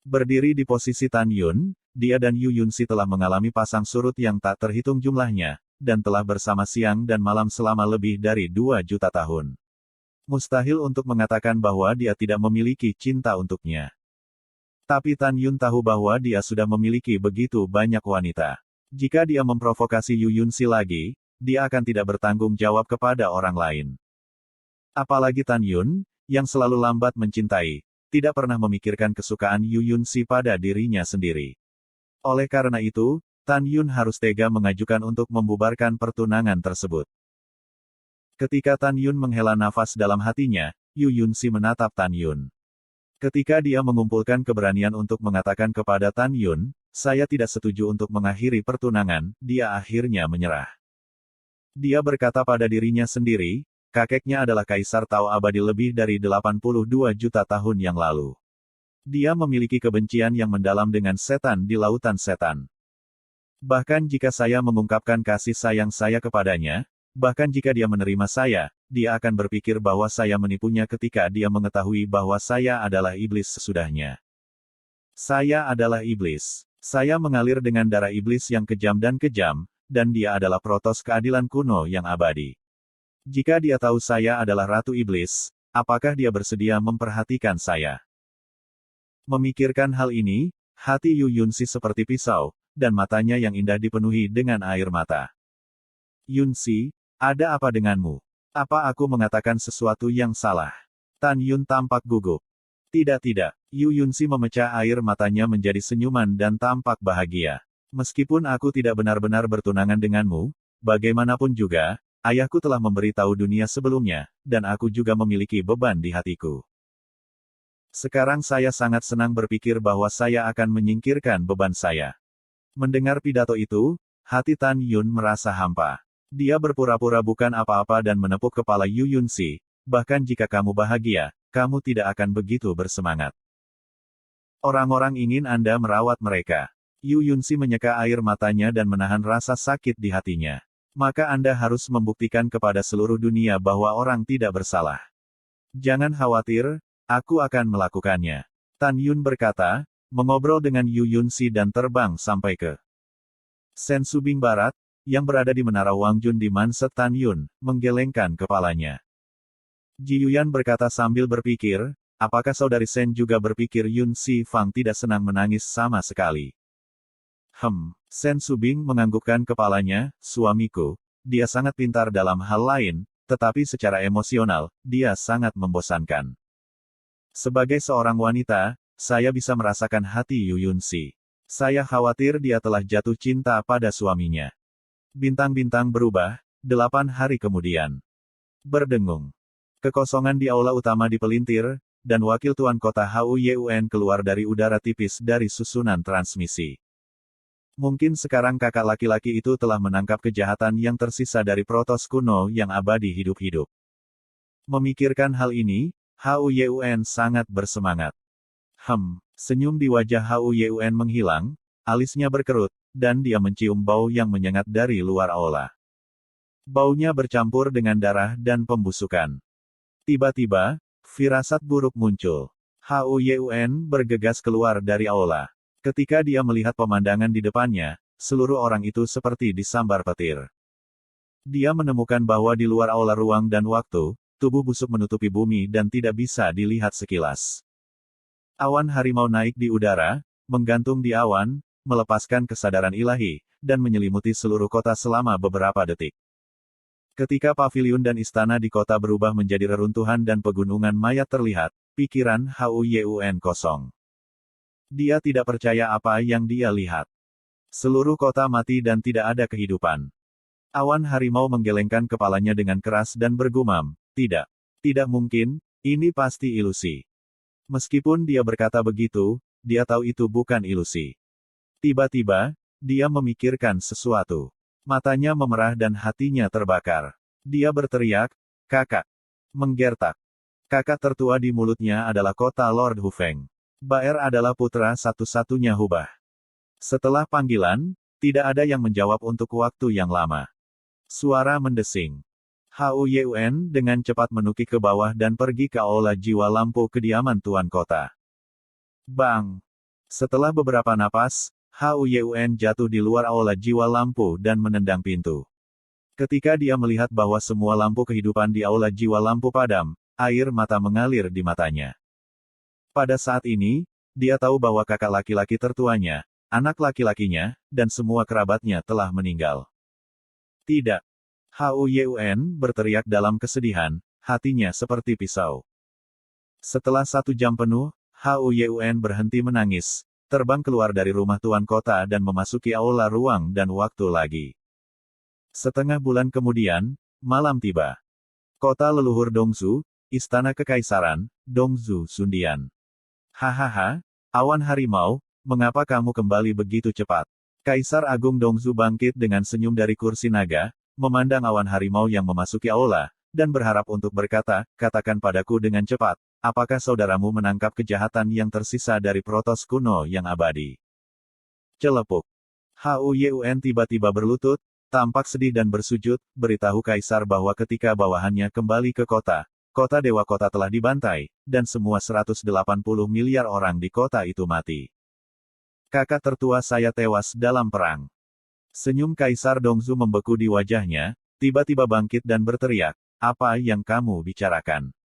Berdiri di posisi Tan Yun, dia dan Yu Yunsi telah mengalami pasang surut yang tak terhitung jumlahnya, dan telah bersama siang dan malam selama lebih dari 2 juta tahun. Mustahil untuk mengatakan bahwa dia tidak memiliki cinta untuknya. Tapi Tan Yun tahu bahwa dia sudah memiliki begitu banyak wanita. Jika dia memprovokasi Yu Yunsi lagi, dia akan tidak bertanggung jawab kepada orang lain. Apalagi Tan Yun, yang selalu lambat mencintai, tidak pernah memikirkan kesukaan Yu Yunsi pada dirinya sendiri. Oleh karena itu, Tan Yun harus tega mengajukan untuk membubarkan pertunangan tersebut. Ketika Tan Yun menghela nafas dalam hatinya, Yu Yunsi menatap Tan Yun. Ketika dia mengumpulkan keberanian untuk mengatakan kepada Tan Yun, saya tidak setuju untuk mengakhiri pertunangan, dia akhirnya menyerah. Dia berkata pada dirinya sendiri, kakeknya adalah Kaisar Tao abadi lebih dari 82 juta tahun yang lalu. Dia memiliki kebencian yang mendalam dengan setan di lautan setan. Bahkan jika saya mengungkapkan kasih sayang saya kepadanya, bahkan jika dia menerima saya, dia akan berpikir bahwa saya menipunya ketika dia mengetahui bahwa saya adalah iblis sesudahnya. Saya adalah iblis. Saya mengalir dengan darah iblis yang kejam, dan dia adalah Protos keadilan kuno yang abadi. Jika dia tahu saya adalah Ratu Iblis, apakah dia bersedia memperhatikan saya? Memikirkan hal ini, hati Yu Yunsi seperti pisau, dan matanya yang indah dipenuhi dengan air mata. Yunsi, ada apa denganmu? Apa aku mengatakan sesuatu yang salah? Tan Yun tampak gugup. Tidak, Yu Yunsi memecah air matanya menjadi senyuman dan tampak bahagia. Meskipun aku tidak benar-benar bertunangan denganmu, bagaimanapun juga, ayahku telah memberitahu dunia sebelumnya, dan aku juga memiliki beban di hatiku. Sekarang saya sangat senang berpikir bahwa saya akan menyingkirkan beban saya. Mendengar pidato itu, hati Tan Yun merasa hampa. Dia berpura-pura bukan apa-apa dan menepuk kepala Yu Yunsi, bahkan jika kamu bahagia, kamu tidak akan begitu bersemangat. Orang-orang ingin Anda merawat mereka. Yu Yunsi menyeka air matanya dan menahan rasa sakit di hatinya. Maka Anda harus membuktikan kepada seluruh dunia bahwa orang tidak bersalah. Jangan khawatir, aku akan melakukannya. Tan Yun berkata, mengobrol dengan Yu Yunsi dan terbang sampai ke Sen Subing Barat, yang berada di Menara Wangjun di Manset. Tan Yun menggelengkan kepalanya. Ji Yuyan berkata sambil berpikir, apakah saudari Sen juga berpikir Yun Si Fang tidak senang menangis sama sekali? Sen Subing menganggukkan kepalanya, suamiku, dia sangat pintar dalam hal lain, tetapi secara emosional, dia sangat membosankan. Sebagai seorang wanita, saya bisa merasakan hati Yu Yunsi. Saya khawatir dia telah jatuh cinta pada suaminya. Bintang-bintang berubah, 8 hari kemudian. Berdengung. Kekosongan di aula utama dipelintir, dan wakil tuan kota Huyun keluar dari udara tipis dari susunan transmisi. Mungkin sekarang kakak laki-laki itu telah menangkap kejahatan yang tersisa dari Protos kuno yang abadi hidup-hidup. Memikirkan hal ini, Huyun sangat bersemangat. Senyum di wajah Huyun menghilang, alisnya berkerut, dan dia mencium bau yang menyengat dari luar aula. Baunya bercampur dengan darah dan pembusukan. Tiba-tiba, firasat buruk muncul. Huyun bergegas keluar dari aula. Ketika dia melihat pemandangan di depannya, seluruh orang itu seperti disambar petir. Dia menemukan bahwa di luar aula ruang dan waktu, tubuh busuk menutupi bumi dan tidak bisa dilihat sekilas. Awan harimau naik di udara, menggantung di awan, melepaskan kesadaran ilahi, dan menyelimuti seluruh kota selama beberapa detik. Ketika paviliun dan istana di kota berubah menjadi reruntuhan dan pegunungan mayat terlihat, pikiran Huyun kosong. Dia tidak percaya apa yang dia lihat. Seluruh kota mati dan tidak ada kehidupan. Awan harimau menggelengkan kepalanya dengan keras dan bergumam, "Tidak. Tidak mungkin, ini pasti ilusi." Meskipun dia berkata begitu, dia tahu itu bukan ilusi. Tiba-tiba, dia memikirkan sesuatu. Matanya memerah dan hatinya terbakar. Dia berteriak, "Kakak!" Menggertak. Kakak tertua di mulutnya adalah kota Lord Hufeng. Baer adalah putra satu-satunya Hubah. Setelah panggilan, tidak ada yang menjawab untuk waktu yang lama. Suara mendesing. Hou Yuen dengan cepat menukik ke bawah dan pergi ke aula jiwa lampu kediaman Tuan Kota. Bang! Setelah beberapa napas, Hou Yuen jatuh di luar aula jiwa lampu dan menendang pintu. Ketika dia melihat bahwa semua lampu kehidupan di aula jiwa lampu padam, air mata mengalir di matanya. Pada saat ini, dia tahu bahwa kakak laki-laki tertuanya, anak laki-lakinya, dan semua kerabatnya telah meninggal. Tidak. Hou Yuen berteriak dalam kesedihan, hatinya seperti pisau. Setelah 1 jam penuh, Hou Yuen berhenti menangis, terbang keluar dari rumah Tuan Kota dan memasuki aula ruang dan waktu lagi. Setengah bulan kemudian, malam tiba. Kota leluhur Dongzhou, Istana Kekaisaran, Dongzhou Sundian. Hahaha, awan harimau, mengapa kamu kembali begitu cepat? Kaisar Agung Dongzhou bangkit dengan senyum dari kursi naga, memandang awan harimau yang memasuki aula, dan berharap untuk berkata, "Katakan padaku dengan cepat, apakah saudaramu menangkap kejahatan yang tersisa dari Protos kuno yang abadi?" Celepuk. Hou Yuen tiba-tiba berlutut, tampak sedih dan bersujud, beritahu Kaisar bahwa ketika bawahannya kembali ke kota, kota Dewa Kota telah dibantai, dan semua 180 miliar orang di kota itu mati. Kakak tertua saya tewas dalam perang. Senyum Kaisar Dongzhou membeku di wajahnya, tiba-tiba bangkit dan berteriak, "Apa yang kamu bicarakan?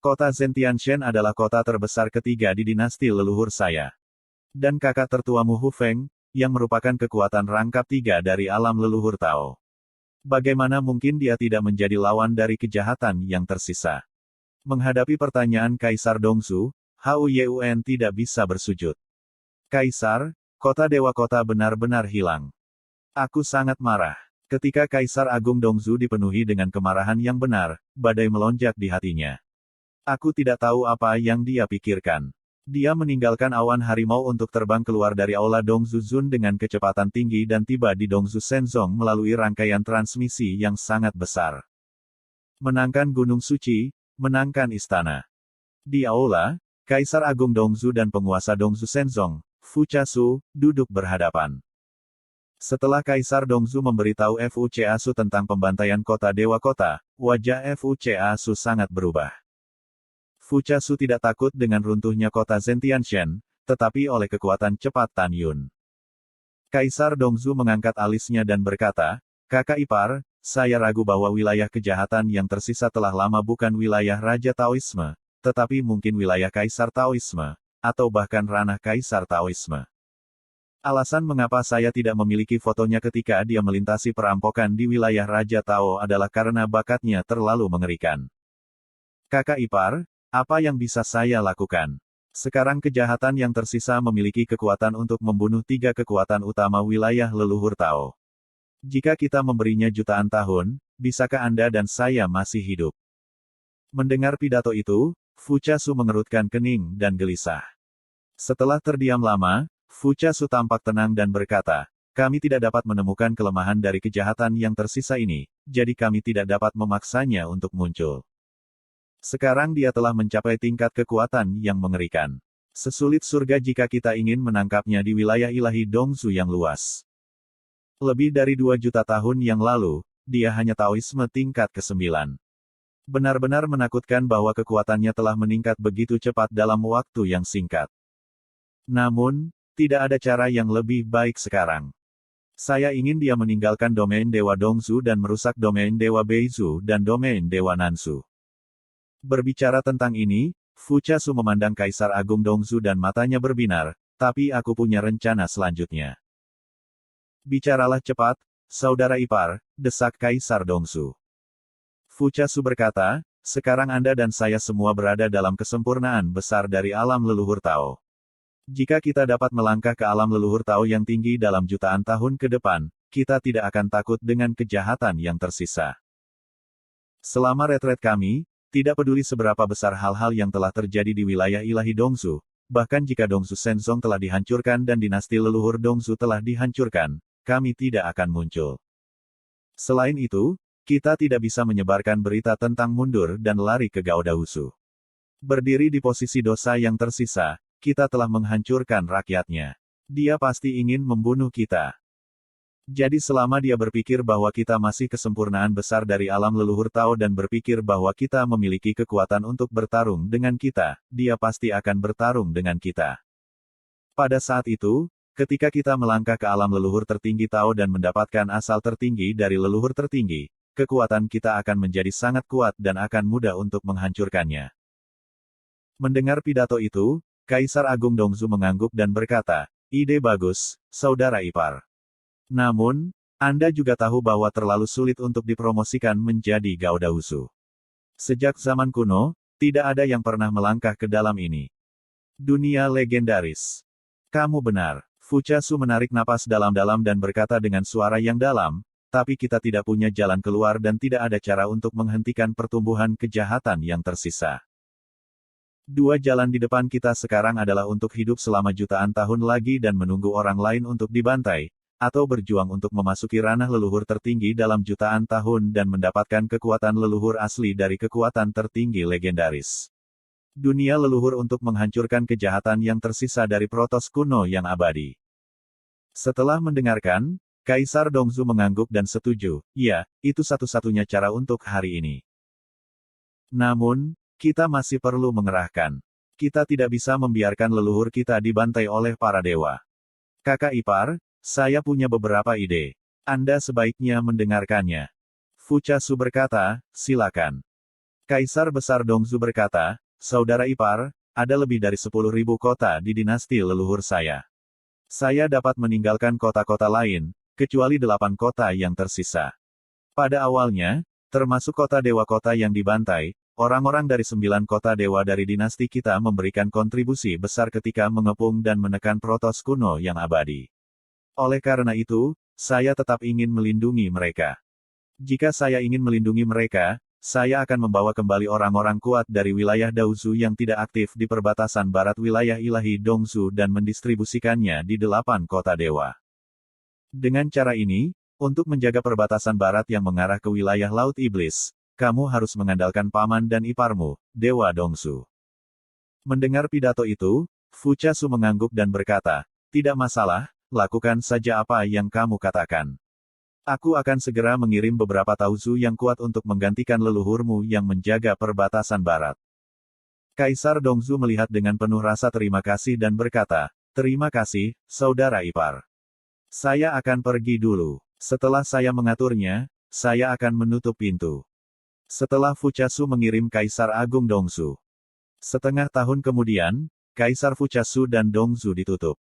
Kota Zentianshan adalah kota terbesar ketiga di dinasti leluhur saya. Dan kakak tertuamu Hu Feng, yang merupakan kekuatan rangkap 3 dari alam leluhur Tao. Bagaimana mungkin dia tidak menjadi lawan dari kejahatan yang tersisa?" Menghadapi pertanyaan Kaisar Dongzhou, Hou Yuen tidak bisa bersujud. "Kaisar, kota Dewa Kota benar-benar hilang. Aku sangat marah." Ketika Kaisar Agung Dongzhou dipenuhi dengan kemarahan yang benar, badai melonjak di hatinya. Aku tidak tahu apa yang dia pikirkan. Dia meninggalkan awan harimau untuk terbang keluar dari aula Dongzhou Zun dengan kecepatan tinggi dan tiba di Dongzhou Shenzong melalui rangkaian transmisi yang sangat besar. Menangkan Gunung Suci, menangkan istana. Di aula, Kaisar Agung Dongzhou dan penguasa Dongzhou Shenzong, Fu Chasu, duduk berhadapan. Setelah Kaisar Dongzhou memberitahu Fu Chasu tentang pembantaian kota Dewa Kota, wajah Fu Chasu sangat berubah. Fu Chasu tidak takut dengan runtuhnya kota Zentianshan, tetapi oleh kekuatan cepat Tan Yun. Kaisar Dongzhou mengangkat alisnya dan berkata, "Kakak ipar, saya ragu bahwa wilayah kejahatan yang tersisa telah lama bukan wilayah Raja Taoisme, tetapi mungkin wilayah Kaisar Taoisme, atau bahkan ranah Kaisar Taoisme. Alasan mengapa saya tidak memiliki fotonya ketika dia melintasi perampokan di wilayah Raja Tao adalah karena bakatnya terlalu mengerikan. Kakak ipar, apa yang bisa saya lakukan? Sekarang kejahatan yang tersisa memiliki kekuatan untuk membunuh 3 kekuatan utama wilayah leluhur Tao. Jika kita memberinya jutaan tahun, bisakah Anda dan saya masih hidup?" Mendengar pidato itu, Fu Chasu mengerutkan kening dan gelisah. Setelah terdiam lama, Fu Chasu tampak tenang dan berkata, "Kami tidak dapat menemukan kelemahan dari kejahatan yang tersisa ini, jadi kami tidak dapat memaksanya untuk muncul. Sekarang dia telah mencapai tingkat kekuatan yang mengerikan. Sesulit surga jika kita ingin menangkapnya di wilayah ilahi Dongzhou yang luas. Lebih dari 2 juta tahun yang lalu, dia hanya Taoisme tingkat ke-9. Benar-benar menakutkan bahwa kekuatannya telah meningkat begitu cepat dalam waktu yang singkat. Namun, tidak ada cara yang lebih baik sekarang. Saya ingin dia meninggalkan domain Dewa Dongzhou dan merusak domain Dewa Beizhou dan domain Dewa Nanshu." Berbicara tentang ini, Fu Chasu memandang Kaisar Agung Dongzhou dan matanya berbinar, "Tapi aku punya rencana selanjutnya." "Bicaralah cepat, saudara ipar," desak Kaisar Dongzhou. Fu Chasu berkata, "Sekarang Anda dan saya semua berada dalam kesempurnaan besar dari alam leluhur Tao. Jika kita dapat melangkah ke alam leluhur Tao yang tinggi dalam jutaan tahun ke depan, kita tidak akan takut dengan kejahatan yang tersisa. Selama retret kami, tidak peduli seberapa besar hal-hal yang telah terjadi di wilayah ilahi Dongsu, bahkan jika Dongsu Shenzong telah dihancurkan dan dinasti leluhur Dongsu telah dihancurkan, kami tidak akan muncul. Selain itu, kita tidak bisa menyebarkan berita tentang mundur dan lari ke Gaodahusu. Berdiri di posisi dosa yang tersisa, kita telah menghancurkan rakyatnya. Dia pasti ingin membunuh kita. Jadi selama dia berpikir bahwa kita masih kesempurnaan besar dari alam leluhur Tao dan berpikir bahwa kita memiliki kekuatan untuk bertarung dengan kita, dia pasti akan bertarung dengan kita. Pada saat itu, ketika kita melangkah ke alam leluhur tertinggi Tao dan mendapatkan asal tertinggi dari leluhur tertinggi, kekuatan kita akan menjadi sangat kuat dan akan mudah untuk menghancurkannya. Mendengar pidato itu, Kaisar Agung Dongzu mengangguk dan berkata, "Ide bagus, saudara ipar. Namun, Anda juga tahu bahwa terlalu sulit untuk dipromosikan menjadi Gaodahusu. Sejak zaman kuno, tidak ada yang pernah melangkah ke dalam ini. Dunia legendaris." "Kamu benar." Fuchasu menarik napas dalam-dalam dan berkata dengan suara yang dalam, "Tapi kita tidak punya jalan keluar dan tidak ada cara untuk menghentikan pertumbuhan kejahatan yang tersisa. Dua jalan di depan kita sekarang adalah untuk hidup selama jutaan tahun lagi dan menunggu orang lain untuk dibantai, atau berjuang untuk memasuki ranah leluhur tertinggi dalam jutaan tahun dan mendapatkan kekuatan leluhur asli dari kekuatan tertinggi legendaris. Dunia leluhur untuk menghancurkan kejahatan yang tersisa dari Protos kuno yang abadi." Setelah mendengarkan, Kaisar Dongzu mengangguk dan setuju, "Ya, itu satu-satunya cara untuk hari ini. Namun, kita masih perlu mengerahkan. Kita tidak bisa membiarkan leluhur kita dibantai oleh para dewa. Kakak ipar, saya punya beberapa ide. Anda sebaiknya mendengarkannya." Fuchasu berkata, "Silakan." Kaisar Besar Dongzu berkata, "Saudara ipar, ada lebih dari 10.000 kota di dinasti leluhur saya. Saya dapat meninggalkan kota-kota lain, kecuali 8 kota yang tersisa. Pada awalnya, termasuk kota dewa kota yang dibantai, orang-orang dari 9 kota dewa dari dinasti kita memberikan kontribusi besar ketika mengepung dan menekan Protos kuno yang abadi. Oleh karena itu, saya tetap ingin melindungi mereka. Jika saya ingin melindungi mereka, saya akan membawa kembali orang-orang kuat dari wilayah Daozu yang tidak aktif di perbatasan barat wilayah ilahi Dongzu dan mendistribusikannya di 8 kota dewa. Dengan cara ini, untuk menjaga perbatasan barat yang mengarah ke wilayah Laut Iblis, kamu harus mengandalkan paman dan iparmu, Dewa Dongsu." Mendengar pidato itu, Fuchasu mengangguk dan berkata, "Tidak masalah, lakukan saja apa yang kamu katakan. Aku akan segera mengirim beberapa tauzu yang kuat untuk menggantikan leluhurmu yang menjaga perbatasan barat." Kaisar Dongzu melihat dengan penuh rasa terima kasih dan berkata, "Terima kasih, saudara ipar. Saya akan pergi dulu. Setelah saya mengaturnya, saya akan menutup pintu." Setelah Fuchasu mengirim Kaisar Agung Dongzu. Setengah tahun kemudian, Kaisar Fuchasu dan Dongzu ditutup.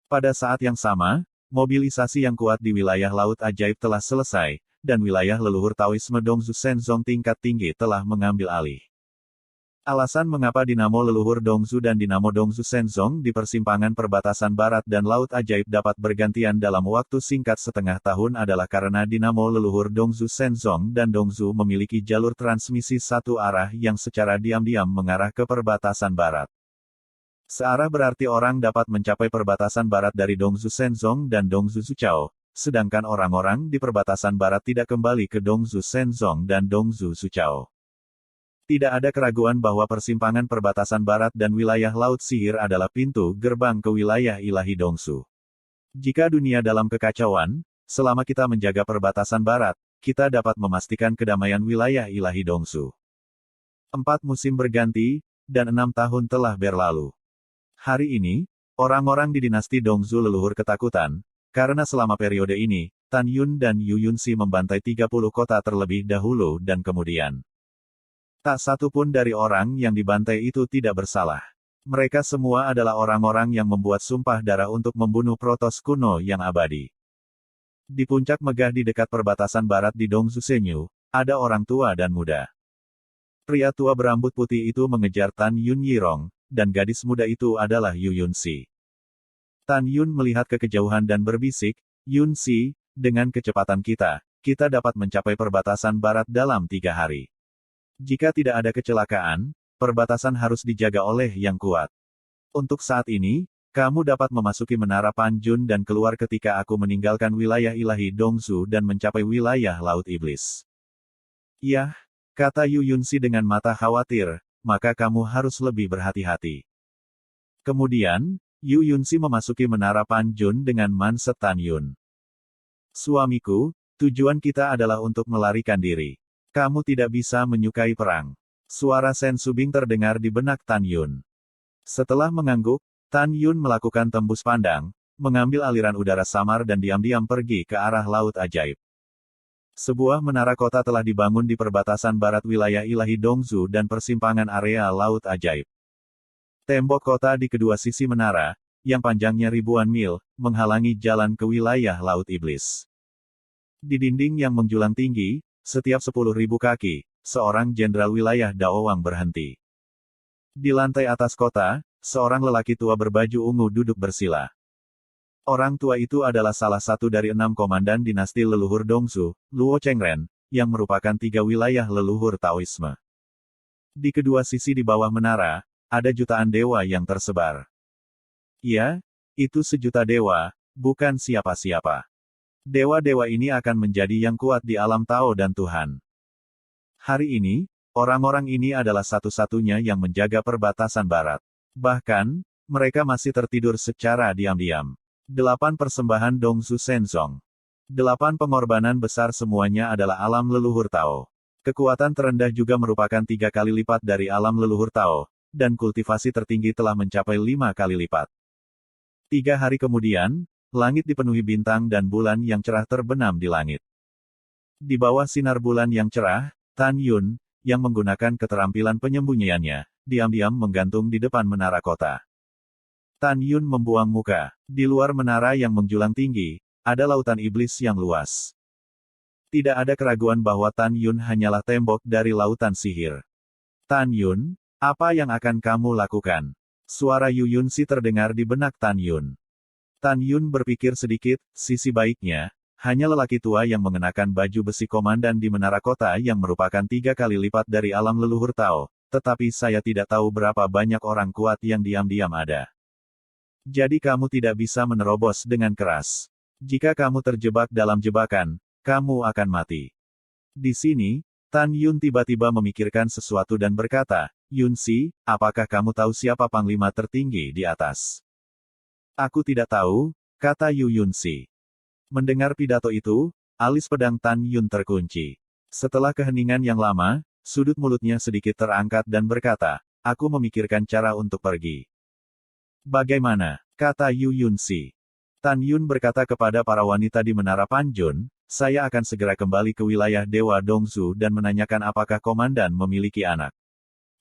Pada saat yang sama, mobilisasi yang kuat di wilayah Laut Ajaib telah selesai, dan wilayah leluhur Taoisme Dongzu Shenzong tingkat tinggi telah mengambil alih. Alasan mengapa dinamo leluhur Dongzu dan dinamo Dongzu Shenzong di persimpangan perbatasan barat dan Laut Ajaib dapat bergantian dalam waktu singkat setengah tahun adalah karena dinamo leluhur Dongzu Shenzong dan Dongzu memiliki jalur transmisi satu arah yang secara diam-diam mengarah ke perbatasan barat. Searah berarti orang dapat mencapai perbatasan barat dari Dongzu Shenzong dan Dongzu Suchao, sedangkan orang-orang di perbatasan barat tidak kembali ke Dongzu Shenzong dan Dongzu Suchao. Tidak ada keraguan bahwa persimpangan perbatasan barat dan wilayah Laut Sihir adalah pintu gerbang ke wilayah ilahi Dongsu. Jika dunia dalam kekacauan, selama kita menjaga perbatasan barat, kita dapat memastikan kedamaian wilayah ilahi Dongsu. 4 musim berganti, dan 6 tahun telah berlalu. Hari ini, orang-orang di dinasti Dongzu leluhur ketakutan, karena selama periode ini, Tan Yun dan Yu Yunxi membantai 30 kota terlebih dahulu dan kemudian. Tak satu pun dari orang yang dibantai itu tidak bersalah. Mereka semua adalah orang-orang yang membuat sumpah darah untuk membunuh Protos kuno yang abadi. Di puncak megah di dekat perbatasan barat di Dongzu Senyu, ada orang tua dan muda. Pria tua berambut putih itu mengejar Tan Yun Yirong, dan gadis muda itu adalah Yu Yunxi. Tan Yun melihat ke kejauhan dan berbisik, Yun Si, dengan kecepatan kita dapat mencapai perbatasan barat dalam 3 hari. Jika tidak ada kecelakaan, perbatasan harus dijaga oleh yang kuat. Untuk saat ini, kamu dapat memasuki Menara Panjun dan keluar ketika aku meninggalkan wilayah ilahi Dongsu dan mencapai wilayah Laut Iblis. Yah, kata Yu Yunsi dengan mata khawatir, maka kamu harus lebih berhati-hati. Kemudian, Yu Yunsi memasuki Menara Panjun dengan mindset Tan Yun. Suamiku, tujuan kita adalah untuk melarikan diri. Kamu tidak bisa menyukai perang. Suara Sen Subing terdengar di benak Tan Yun. Setelah mengangguk, Tan Yun melakukan tembus pandang, mengambil aliran udara samar dan diam-diam pergi ke arah Laut Ajaib. Sebuah menara kota telah dibangun di perbatasan barat wilayah ilahi Dongzu dan persimpangan area Laut Ajaib. Tembok kota di kedua sisi menara, yang panjangnya ribuan mil, menghalangi jalan ke wilayah Laut Iblis. Di dinding yang menjulang tinggi, setiap 10.000 kaki, seorang jenderal wilayah Daowang berhenti. Di lantai atas kota, seorang lelaki tua berbaju ungu duduk bersila. Orang tua itu adalah salah satu dari 6 komandan dinasti leluhur Dongsu, Luo Chengren, yang merupakan 3 wilayah leluhur Taoisme. Di kedua sisi di bawah menara, ada jutaan dewa yang tersebar. Ya, itu sejuta dewa, bukan siapa-siapa. Dewa-dewa ini akan menjadi yang kuat di alam Tao dan Tuhan. Hari ini, orang-orang ini adalah satu-satunya yang menjaga perbatasan barat. Bahkan, mereka masih tertidur secara diam-diam. 8 persembahan Dongsu Shenzong. 8 pengorbanan besar semuanya adalah alam leluhur Tao. Kekuatan terendah juga merupakan 3 kali lipat dari alam leluhur Tao, dan kultivasi tertinggi telah mencapai 5 kali lipat. 3 hari kemudian, langit dipenuhi bintang dan bulan yang cerah terbenam di langit. Di bawah sinar bulan yang cerah, Tan Yun, yang menggunakan keterampilan penyembunyiannya, diam-diam menggantung di depan menara kota. Tan Yun membuang muka. Di luar menara yang menjulang tinggi, ada lautan iblis yang luas. Tidak ada keraguan bahwa Tan Yun hanyalah tembok dari lautan sihir. Tan Yun, apa yang akan kamu lakukan? Suara Yu Yunsi terdengar di benak Tan Yun. Tan Yun berpikir sedikit, sisi baiknya, hanya lelaki tua yang mengenakan baju besi komandan di menara kota yang merupakan 3 kali lipat dari alam leluhur Tao, tetapi saya tidak tahu berapa banyak orang kuat yang diam-diam ada. Jadi kamu tidak bisa menerobos dengan keras. Jika kamu terjebak dalam jebakan, kamu akan mati. Di sini, Tan Yun tiba-tiba memikirkan sesuatu dan berkata, Yunsi, apakah kamu tahu siapa panglima tertinggi di atas? Aku tidak tahu, kata Yu Yunsi. Mendengar pidato itu, alis pedang Tan Yun terkunci. Setelah keheningan yang lama, sudut mulutnya sedikit terangkat dan berkata, aku memikirkan cara untuk pergi. Bagaimana? Kata Yu Yunsi. Tan Yun berkata kepada para wanita di Menara Panjun, saya akan segera kembali ke wilayah Dewa Dongsu dan menanyakan apakah komandan memiliki anak.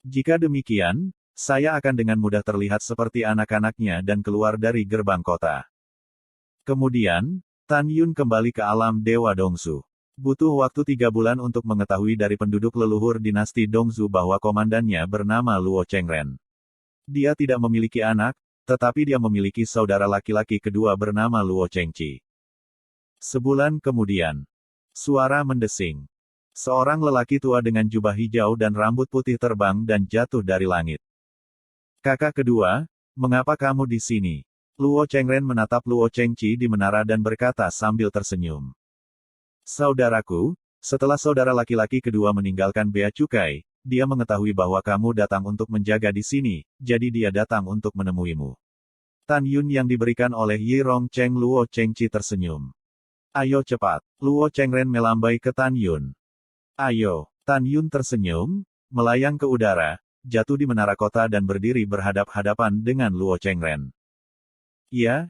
Jika demikian, saya akan dengan mudah terlihat seperti anak-anaknya dan keluar dari gerbang kota. Kemudian, Tan Yun kembali ke alam Dewa Dongsu. Butuh waktu 3 bulan untuk mengetahui dari penduduk leluhur dinasti Dongsu bahwa komandannya bernama Luo Chengren. Dia tidak memiliki anak, tetapi dia memiliki saudara laki-laki kedua bernama Luo Chengqi. Sebulan kemudian, suara mendesing. Seorang lelaki tua dengan jubah hijau dan rambut putih terbang dan jatuh dari langit. Kakak kedua, mengapa kamu di sini? Luo Chengren menatap Luo Chengqi di menara dan berkata sambil tersenyum. Saudaraku, setelah saudara laki-laki kedua meninggalkan Bea Cukai, dia mengetahui bahwa kamu datang untuk menjaga di sini, jadi dia datang untuk menemuimu. Tan Yun yang diberikan oleh Yi Rong Cheng. Luo Chengqi tersenyum. Ayo cepat. Luo Chengren melambai ke Tan Yun. Ayo. Tan Yun tersenyum, melayang ke udara, jatuh di menara kota dan berdiri berhadap-hadapan dengan Luo Chengren. Ya,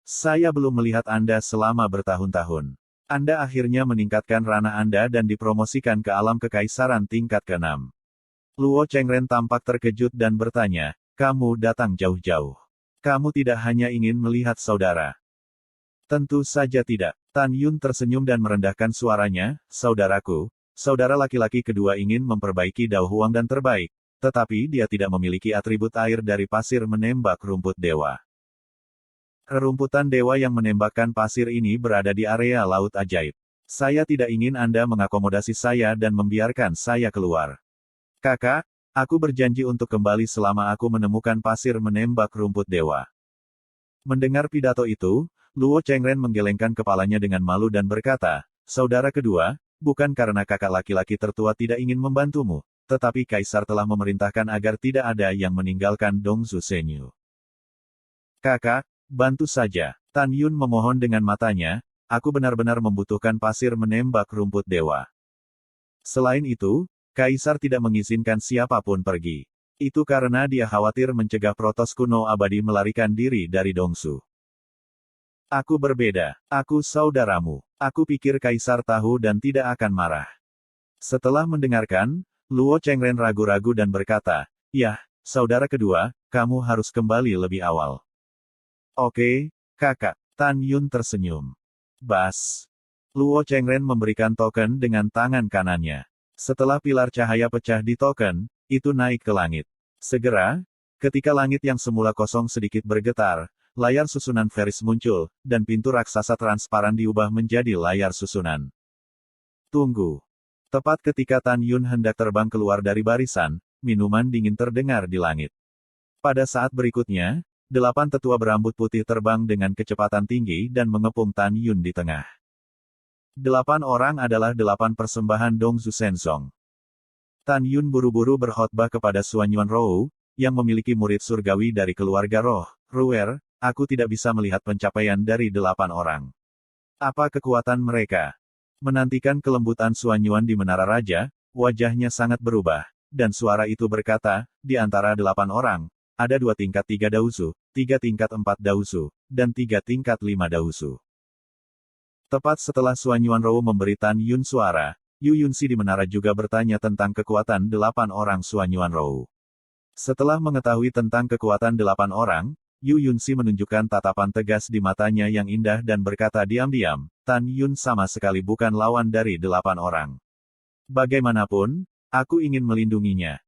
saya belum melihat Anda selama bertahun-tahun. Anda akhirnya meningkatkan ranah Anda dan dipromosikan ke alam kekaisaran tingkat ke-6. Luo Chengren tampak terkejut dan bertanya, kamu datang jauh-jauh. Kamu tidak hanya ingin melihat saudara. Tentu saja tidak. Tan Yun tersenyum dan merendahkan suaranya, saudaraku, saudara laki-laki kedua ingin memperbaiki Dao Huang dan terbaik, tetapi dia tidak memiliki atribut air dari pasir menembak rumput dewa. Rerumputan dewa yang menembakkan pasir ini berada di area laut ajaib. Saya tidak ingin Anda mengakomodasi saya dan membiarkan saya keluar. Kakak, aku berjanji untuk kembali selama aku menemukan pasir menembak rumput dewa. Mendengar pidato itu, Luo Chengren menggelengkan kepalanya dengan malu dan berkata, "Saudara kedua, bukan karena kakak laki-laki tertua tidak ingin membantumu, tetapi Kaisar telah memerintahkan agar tidak ada yang meninggalkan Dongzu Senyu. Kakak, bantu saja." Tan Yun memohon dengan matanya, "Aku benar-benar membutuhkan pasir menembak rumput dewa. Selain itu, Kaisar tidak mengizinkan siapapun pergi. Itu karena dia khawatir mencegah protos kuno abadi melarikan diri dari Dongsu. Aku berbeda. Aku saudaramu. Aku pikir Kaisar tahu dan tidak akan marah." Setelah mendengarkan, Luo Chengren ragu-ragu dan berkata, "Yah, saudara kedua, kamu harus kembali lebih awal." "Oke, kakak." Tan Yun tersenyum. "Bas." Luo Chengren memberikan token dengan tangan kanannya. Setelah pilar cahaya pecah di token, itu naik ke langit. Segera, ketika langit yang semula kosong sedikit bergetar, layar susunan Feris muncul, dan pintu raksasa transparan diubah menjadi layar susunan. Tunggu. Tepat ketika Tan Yun hendak terbang keluar dari barisan, minuman dingin terdengar di langit. Pada saat berikutnya, 8 tetua berambut putih terbang dengan kecepatan tinggi dan mengepung Tan Yun di tengah. 8 orang adalah 8 persembahan Dongzu Shenzong. Tan Yun buru-buru berkhotbah kepada Suan Yuan Rou, yang memiliki murid surgawi dari keluarga roh, Ruer, "Aku tidak bisa melihat pencapaian dari 8 orang. Apa kekuatan mereka?" Menantikan kelembutan Suan Yuan di Menara Raja, wajahnya sangat berubah, dan suara itu berkata, "Di antara 8 orang, ada 2 tingkat 3 dausu, 3 tingkat 4 dausu, dan 3 tingkat 5 dausu." Tepat setelah Suan Yuan Rou memberi Tan Yun suara, Yu Yunxi di menara juga bertanya tentang kekuatan 8 orang Suan Yuan Rou. Setelah mengetahui tentang kekuatan 8 orang, Yu Yunxi menunjukkan tatapan tegas di matanya yang indah dan berkata diam-diam, "Tan Yun sama sekali bukan lawan dari 8 orang. Bagaimanapun, aku ingin melindunginya."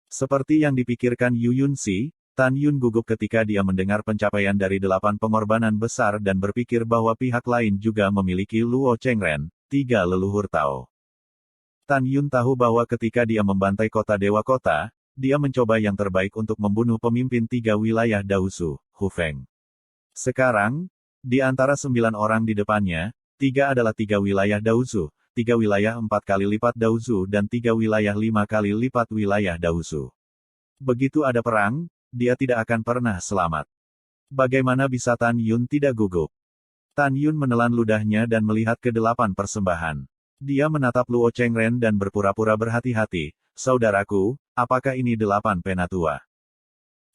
Seperti yang dipikirkan Yu Yunxi, Tan Yun gugup ketika dia mendengar pencapaian dari 8 pengorbanan besar dan berpikir bahwa pihak lain juga memiliki Luo Chengren, 3 leluhur Tao. Tan Yun tahu bahwa ketika dia membantai kota Dewa Kota, dia mencoba yang terbaik untuk membunuh pemimpin 3 wilayah Dausu, Hu Feng. Sekarang, di antara 9 orang di depannya, 3 adalah 3 wilayah Dausu, 3 wilayah 4 kali lipat Dausu dan 3 wilayah 5 kali lipat wilayah Dausu. Begitu ada perang, dia tidak akan pernah selamat. Bagaimana bisa Tan Yun tidak gugup? Tan Yun menelan ludahnya dan melihat ke 8 persembahan. Dia menatap Luo Chengren dan berpura-pura berhati-hati, "Saudaraku, apakah ini 8 penatua?"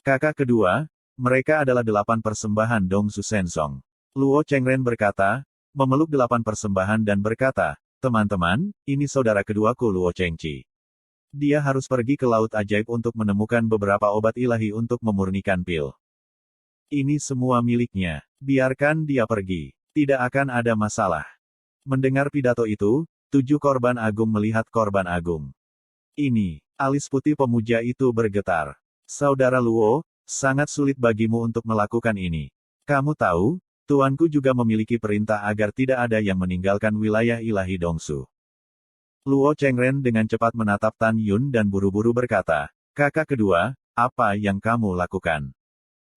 "Kakak kedua, mereka adalah 8 persembahan Dongzu Shenzong." Luo Chengren berkata, memeluk 8 persembahan dan berkata, "Teman-teman, ini saudara keduaku Luo Chengqi. Dia harus pergi ke laut ajaib untuk menemukan beberapa obat ilahi untuk memurnikan pil. Ini semua miliknya. Biarkan dia pergi. Tidak akan ada masalah." Mendengar pidato itu, 7 korban agung melihat korban agung. Ini, alis putih pemuja itu bergetar. "Saudara Luo, sangat sulit bagimu untuk melakukan ini. Kamu tahu, tuanku juga memiliki perintah agar tidak ada yang meninggalkan wilayah ilahi Dongsu." Luo Chengren dengan cepat menatap Tan Yun dan buru-buru berkata, "Kakak kedua, apa yang kamu lakukan?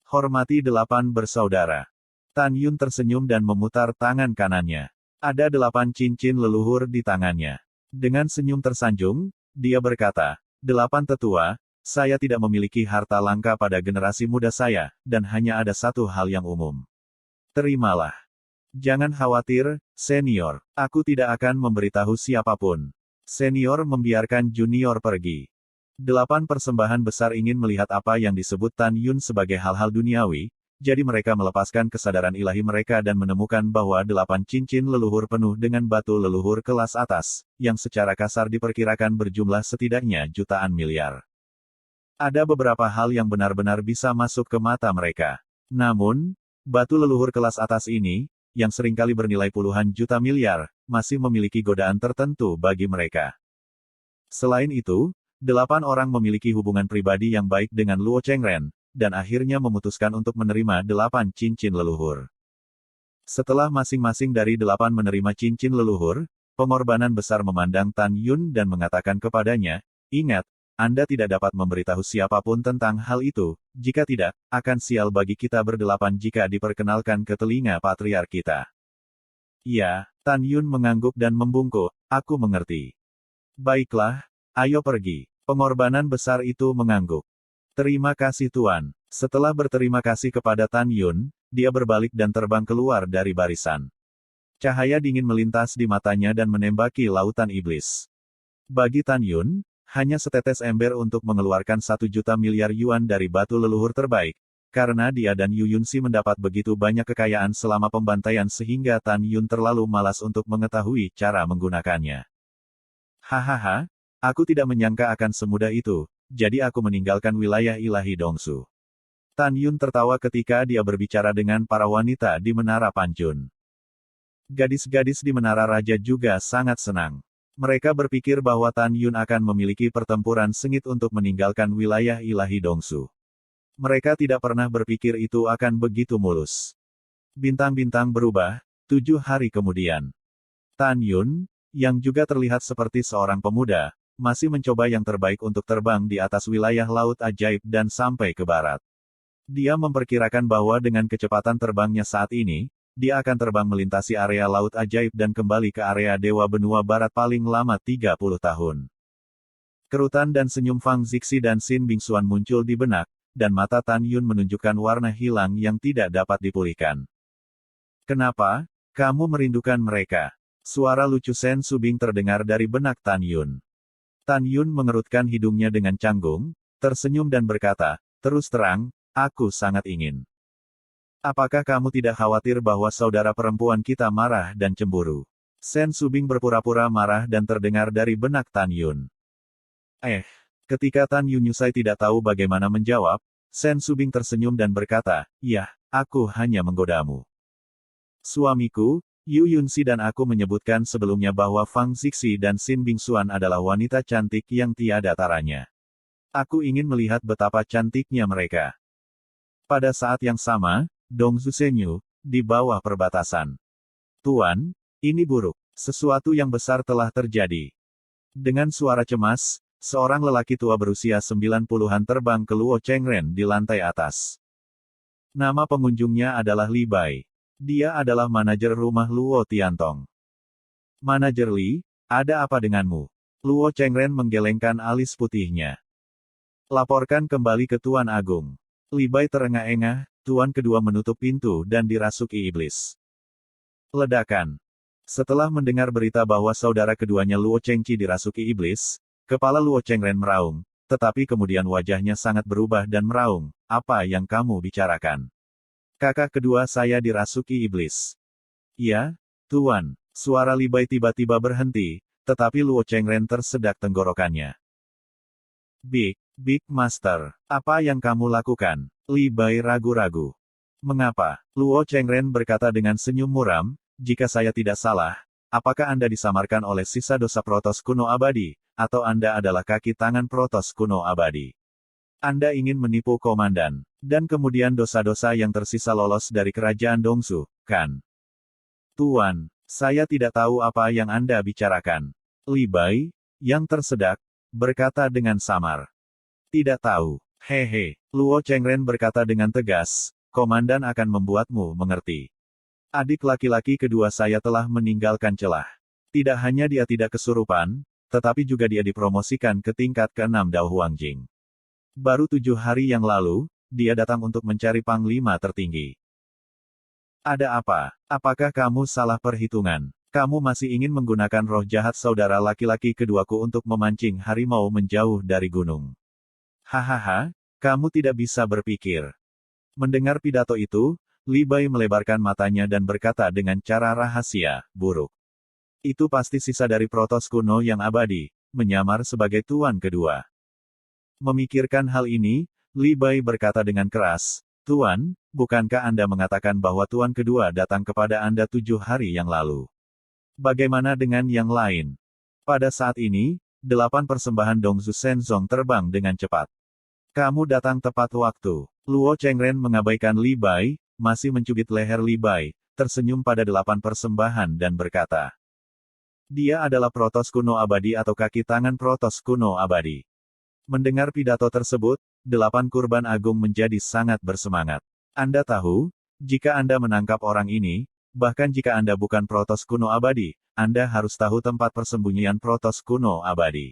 Hormati 8 bersaudara." Tan Yun tersenyum dan memutar tangan kanannya. Ada 8 cincin leluhur di tangannya. Dengan senyum tersanjung, dia berkata, "8 tetua, saya tidak memiliki harta langka pada generasi muda saya, dan hanya ada satu hal yang umum. Terimalah. Jangan khawatir, senior. Aku tidak akan memberitahu siapapun." Senior membiarkan junior pergi. 8 persembahan besar ingin melihat apa yang disebut Tan Yun sebagai hal-hal duniawi, jadi mereka melepaskan kesadaran ilahi mereka dan menemukan bahwa 8 cincin leluhur penuh dengan batu leluhur kelas atas, yang secara kasar diperkirakan berjumlah setidaknya jutaan miliar. Ada beberapa hal yang benar-benar bisa masuk ke mata mereka. Namun, batu leluhur kelas atas ini, yang seringkali bernilai puluhan juta miliar, masih memiliki godaan tertentu bagi mereka. Selain itu, 8 orang memiliki hubungan pribadi yang baik dengan Luo Chengren, dan akhirnya memutuskan untuk menerima 8 cincin leluhur. Setelah masing-masing dari 8 menerima cincin leluhur, pengorbanan besar memandang Tan Yun dan mengatakan kepadanya, "Ingat, Anda tidak dapat memberitahu siapapun tentang hal itu, jika tidak, akan sial bagi kita berdelapan jika diperkenalkan ke telinga patriark kita." "Ya," Tan Yun mengangguk dan membungkuk, "aku mengerti." "Baiklah, ayo pergi." Pengorbanan besar itu mengangguk. "Terima kasih Tuan." Setelah berterima kasih kepada Tan Yun, dia berbalik dan terbang keluar dari barisan. Cahaya dingin melintas di matanya dan menembaki lautan iblis. Bagi Tan Yun, hanya setetes ember untuk mengeluarkan 1 juta miliar yuan dari batu leluhur terbaik, karena dia dan Yu Yunxi mendapat begitu banyak kekayaan selama pembantaian sehingga Tan Yun terlalu malas untuk mengetahui cara menggunakannya. "Hahaha, aku tidak menyangka akan semudah itu, jadi aku meninggalkan wilayah ilahi Dongsu." Tan Yun tertawa ketika dia berbicara dengan para wanita di Menara Panjun. Gadis-gadis di Menara Raja juga sangat senang. Mereka berpikir bahwa Tan Yun akan memiliki pertempuran sengit untuk meninggalkan wilayah ilahi Dongsu. Mereka tidak pernah berpikir itu akan begitu mulus. Bintang-bintang berubah, 7 hari kemudian. Tan Yun, yang juga terlihat seperti seorang pemuda, masih mencoba yang terbaik untuk terbang di atas wilayah laut ajaib dan sampai ke barat. Dia memperkirakan bahwa dengan kecepatan terbangnya saat ini, dia akan terbang melintasi area laut ajaib dan kembali ke area Dewa Benua Barat paling lama 30 tahun. Kerutan dan senyum Fang Zixi dan Xin Bingxuan muncul di benak, dan mata Tan Yun menunjukkan warna hilang yang tidak dapat dipulihkan. "Kenapa? Kamu merindukan mereka?" Suara lucu Sen Subing terdengar dari benak Tan Yun. Tan Yun mengerutkan hidungnya dengan canggung, tersenyum dan berkata, "Terus terang, aku sangat ingin." "Apakah kamu tidak khawatir bahwa saudara perempuan kita marah dan cemburu?" Sen Subing berpura-pura marah dan terdengar dari benak Tan Yun. Ketika Tan Yun Yusai tidak tahu bagaimana menjawab, Sen Subing tersenyum dan berkata, "Yah, aku hanya menggodamu. Suamiku, Yu Yunxi dan aku menyebutkan sebelumnya bahwa Fang Zixi dan Xin Bingxuan adalah wanita cantik yang tiada taranya. Aku ingin melihat betapa cantiknya mereka." Pada saat yang sama, Dongzu Senyu, di bawah perbatasan. "Tuan, ini buruk. Sesuatu yang besar telah terjadi." Dengan suara cemas, seorang lelaki tua berusia 90-an terbang ke Luo Chengren di lantai atas. Nama pengunjungnya adalah Li Bai. Dia adalah manajer rumah Luo Tiantong. "Manajer Li, ada apa denganmu?" Luo Chengren menggelengkan alis putihnya. "Laporkan kembali ke Tuan Agung." Li Bai terengah-engah, tuan kedua menutup pintu dan dirasuki iblis. Ledakan. Setelah mendengar berita bahwa saudara keduanya Luo Chengqi dirasuki iblis, kepala Luo Chengren meraung, tetapi kemudian wajahnya sangat berubah dan meraung, "Apa yang kamu bicarakan? Kakak kedua saya dirasuki iblis." "Ya, Tuan." Suara Li Bai tiba-tiba berhenti, tetapi Luo Chengren tersedak tenggorokannya. Big Master, apa yang kamu lakukan?" Li Bai ragu-ragu. "Mengapa?" Luo Chengren berkata dengan senyum muram, "Jika saya tidak salah, apakah Anda disamarkan oleh sisa dosa protos kuno abadi, atau Anda adalah kaki tangan protos kuno abadi? Anda ingin menipu komandan, dan kemudian dosa-dosa yang tersisa lolos dari kerajaan Dongsu, kan?" "Tuan, saya tidak tahu apa yang Anda bicarakan." Li Bai, yang tersedak, berkata dengan samar. "Tidak tahu. Hehe." Luo Chengren berkata dengan tegas, "Komandan akan membuatmu mengerti. Adik laki-laki kedua saya telah meninggalkan celah. Tidak hanya dia tidak kesurupan, tetapi juga dia dipromosikan ke tingkat ke-6 Dao Huangjing. Baru 7 hari yang lalu, dia datang untuk mencari panglima tertinggi." "Ada apa? Apakah kamu salah perhitungan? Kamu masih ingin menggunakan roh jahat saudara laki-laki keduaku untuk memancing harimau menjauh dari gunung? Hahaha, kamu tidak bisa berpikir." Mendengar pidato itu, Li Bai melebarkan matanya dan berkata dengan cara rahasia, "Buruk. Itu pasti sisa dari protos kuno yang abadi, menyamar sebagai tuan kedua." Memikirkan hal ini, Li Bai berkata dengan keras, "Tuan, bukankah Anda mengatakan bahwa tuan kedua datang kepada Anda 7 hari yang lalu? Bagaimana dengan yang lain?" Pada saat ini, 8 persembahan Dongzu Shenzong terbang dengan cepat. Kamu datang tepat waktu. Luo Chengren mengabaikan Li Bai, masih mencubit leher Li Bai, tersenyum pada 8 persembahan dan berkata. Dia adalah Protos kuno abadi atau kaki tangan Protos kuno abadi. Mendengar pidato tersebut, 8 kurban agung menjadi sangat bersemangat. Anda tahu, jika Anda menangkap orang ini, bahkan jika Anda bukan Protos kuno abadi, Anda harus tahu tempat persembunyian Protos kuno abadi.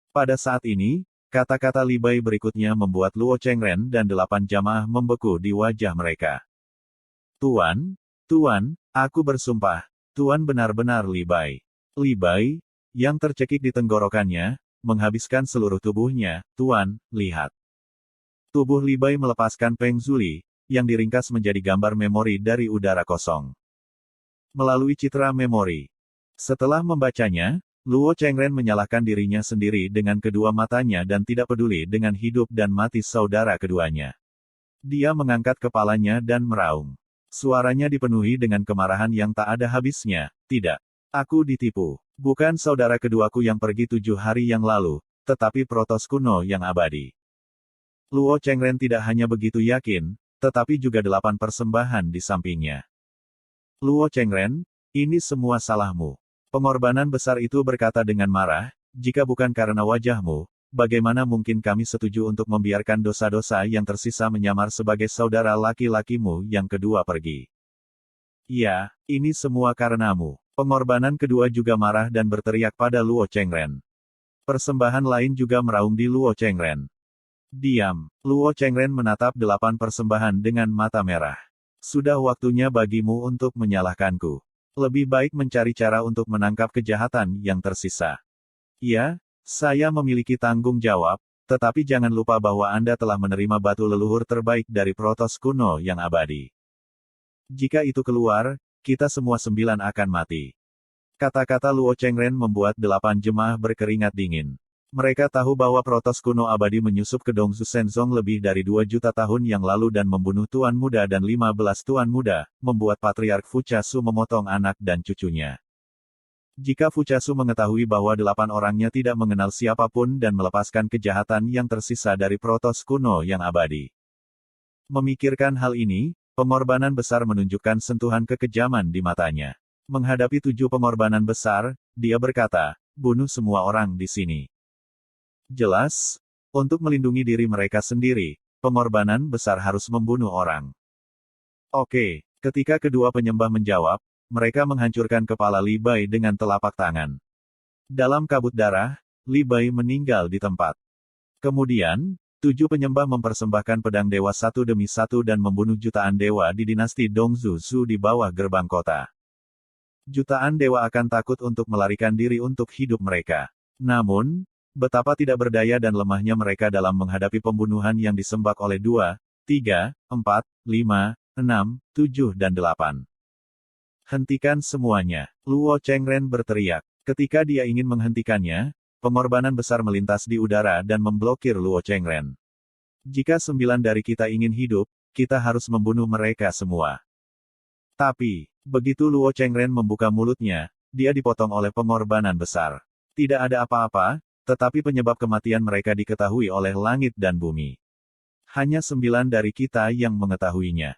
Pada saat ini, kata-kata Li Bai berikutnya membuat Luo Chengren dan 8 jamaah membeku di wajah mereka. Tuan, aku bersumpah, Tuan benar-benar Li Bai. Li Bai, yang tercekik di tenggorokannya, menghabiskan seluruh tubuhnya. Tuan, lihat. Tubuh Li Bai melepaskan Peng Zuli, yang diringkas menjadi gambar memori dari udara kosong. Melalui citra memori. Setelah membacanya, Luo Chengren menyalahkan dirinya sendiri dengan kedua matanya dan tidak peduli dengan hidup dan mati saudara keduanya. Dia mengangkat kepalanya dan meraung. Suaranya dipenuhi dengan kemarahan yang tak ada habisnya. Tidak. Aku ditipu. Bukan saudara keduaku yang pergi 7 hari yang lalu, tetapi Protos kuno yang abadi. Luo Chengren tidak hanya begitu yakin, tetapi juga 8 persembahan di sampingnya. Luo Chengren, ini semua salahmu. Pengorbanan besar itu berkata dengan marah, jika bukan karena wajahmu, bagaimana mungkin kami setuju untuk membiarkan dosa-dosa yang tersisa menyamar sebagai saudara laki-lakimu yang kedua pergi. Ya, ini semua karenamu. Pengorbanan kedua juga marah dan berteriak pada Luo Chengren. Persembahan lain juga meraung di Luo Chengren. Diam. Luo Chengren menatap 8 persembahan dengan mata merah. Sudah waktunya bagimu untuk menyalahkanku. Lebih baik mencari cara untuk menangkap kejahatan yang tersisa. Ya, saya memiliki tanggung jawab, tetapi jangan lupa bahwa Anda telah menerima batu leluhur terbaik dari Protos kuno yang abadi. Jika itu keluar, kita semua 9 akan mati. Kata-kata Luo Chengren membuat 8 jemaah berkeringat dingin. Mereka tahu bahwa Protos kuno abadi menyusup ke Dongzu Shenzong lebih dari 2 juta tahun yang lalu dan membunuh Tuan Muda dan 15 Tuan Muda, membuat Patriark Fuchasu memotong anak dan cucunya. Jika Fuchasu mengetahui bahwa 8 orangnya tidak mengenal siapapun dan melepaskan kejahatan yang tersisa dari Protos kuno yang abadi. Memikirkan hal ini, pengorbanan besar menunjukkan sentuhan kekejaman di matanya. Menghadapi 7 pengorbanan besar, dia berkata, bunuh semua orang di sini. Jelas, untuk melindungi diri mereka sendiri, pengorbanan besar harus membunuh orang. Oke, ketika kedua penyembah menjawab, mereka menghancurkan kepala Li Bai dengan telapak tangan. Dalam kabut darah, Li Bai meninggal di tempat. Kemudian, 7 penyembah mempersembahkan pedang dewa satu demi satu dan membunuh jutaan dewa di dinasti Dongzu Zhu di bawah gerbang kota. Jutaan dewa akan takut untuk melarikan diri untuk hidup mereka. Namun, betapa tidak berdaya dan lemahnya mereka dalam menghadapi pembunuhan yang disembah oleh 2, 3, 4, 5, 6, 7 dan 8. Hentikan semuanya. Luo Chengren berteriak. Ketika dia ingin menghentikannya, pengorbanan besar melintas di udara dan memblokir Luo Chengren. Jika 9 dari kita ingin hidup, kita harus membunuh mereka semua. Tapi, begitu Luo Chengren membuka mulutnya, dia dipotong oleh pengorbanan besar. Tidak ada apa-apa, tetapi penyebab kematian mereka diketahui oleh langit dan bumi. Hanya 9 dari kita yang mengetahuinya.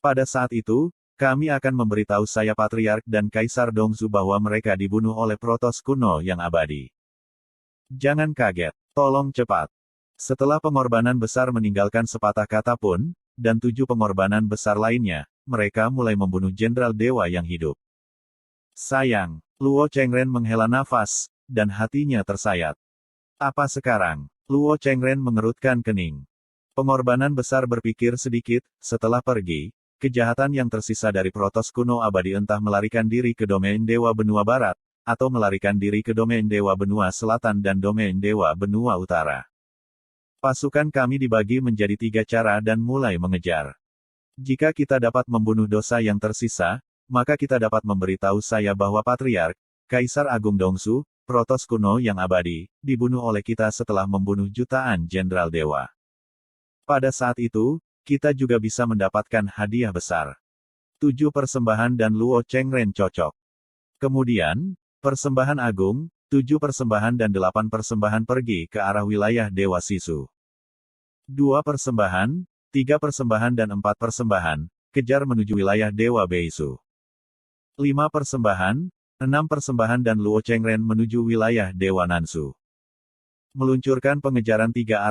Pada saat itu, kami akan memberitahu saya Patriark dan Kaisar Dongzu bahwa mereka dibunuh oleh Protos kuno yang abadi. Jangan kaget, tolong cepat. Setelah pengorbanan besar meninggalkan sepatah kata pun, dan 7 pengorbanan besar lainnya, mereka mulai membunuh Jenderal Dewa yang hidup. Sayang, Luo Chengren menghela nafas, dan hatinya tersayat. Apa sekarang? Luo Chengren mengerutkan kening. Pengorbanan besar berpikir sedikit, setelah pergi, kejahatan yang tersisa dari Protos kuno abadi entah melarikan diri ke domain Dewa Benua Barat, atau melarikan diri ke domain Dewa Benua Selatan dan domain Dewa Benua Utara. Pasukan kami dibagi menjadi 3 cara dan mulai mengejar. Jika kita dapat membunuh dosa yang tersisa, maka kita dapat memberitahu saya bahwa Patriark, Kaisar Agung Dongzu, Protos kuno yang abadi, dibunuh oleh kita setelah membunuh jutaan Jenderal Dewa. Pada saat itu, kita juga bisa mendapatkan hadiah besar. 7 persembahan dan Luo Chengren cocok. Kemudian, persembahan agung, 7 persembahan dan 8 persembahan pergi ke arah wilayah Dewa Sisu. 2 persembahan, 3 persembahan dan 4 persembahan, kejar menuju wilayah Dewa Beisu. 5 persembahan, 6 persembahan dan Luo Chengren menuju wilayah Dewa Nansu. Meluncurkan pengejaran 3 arah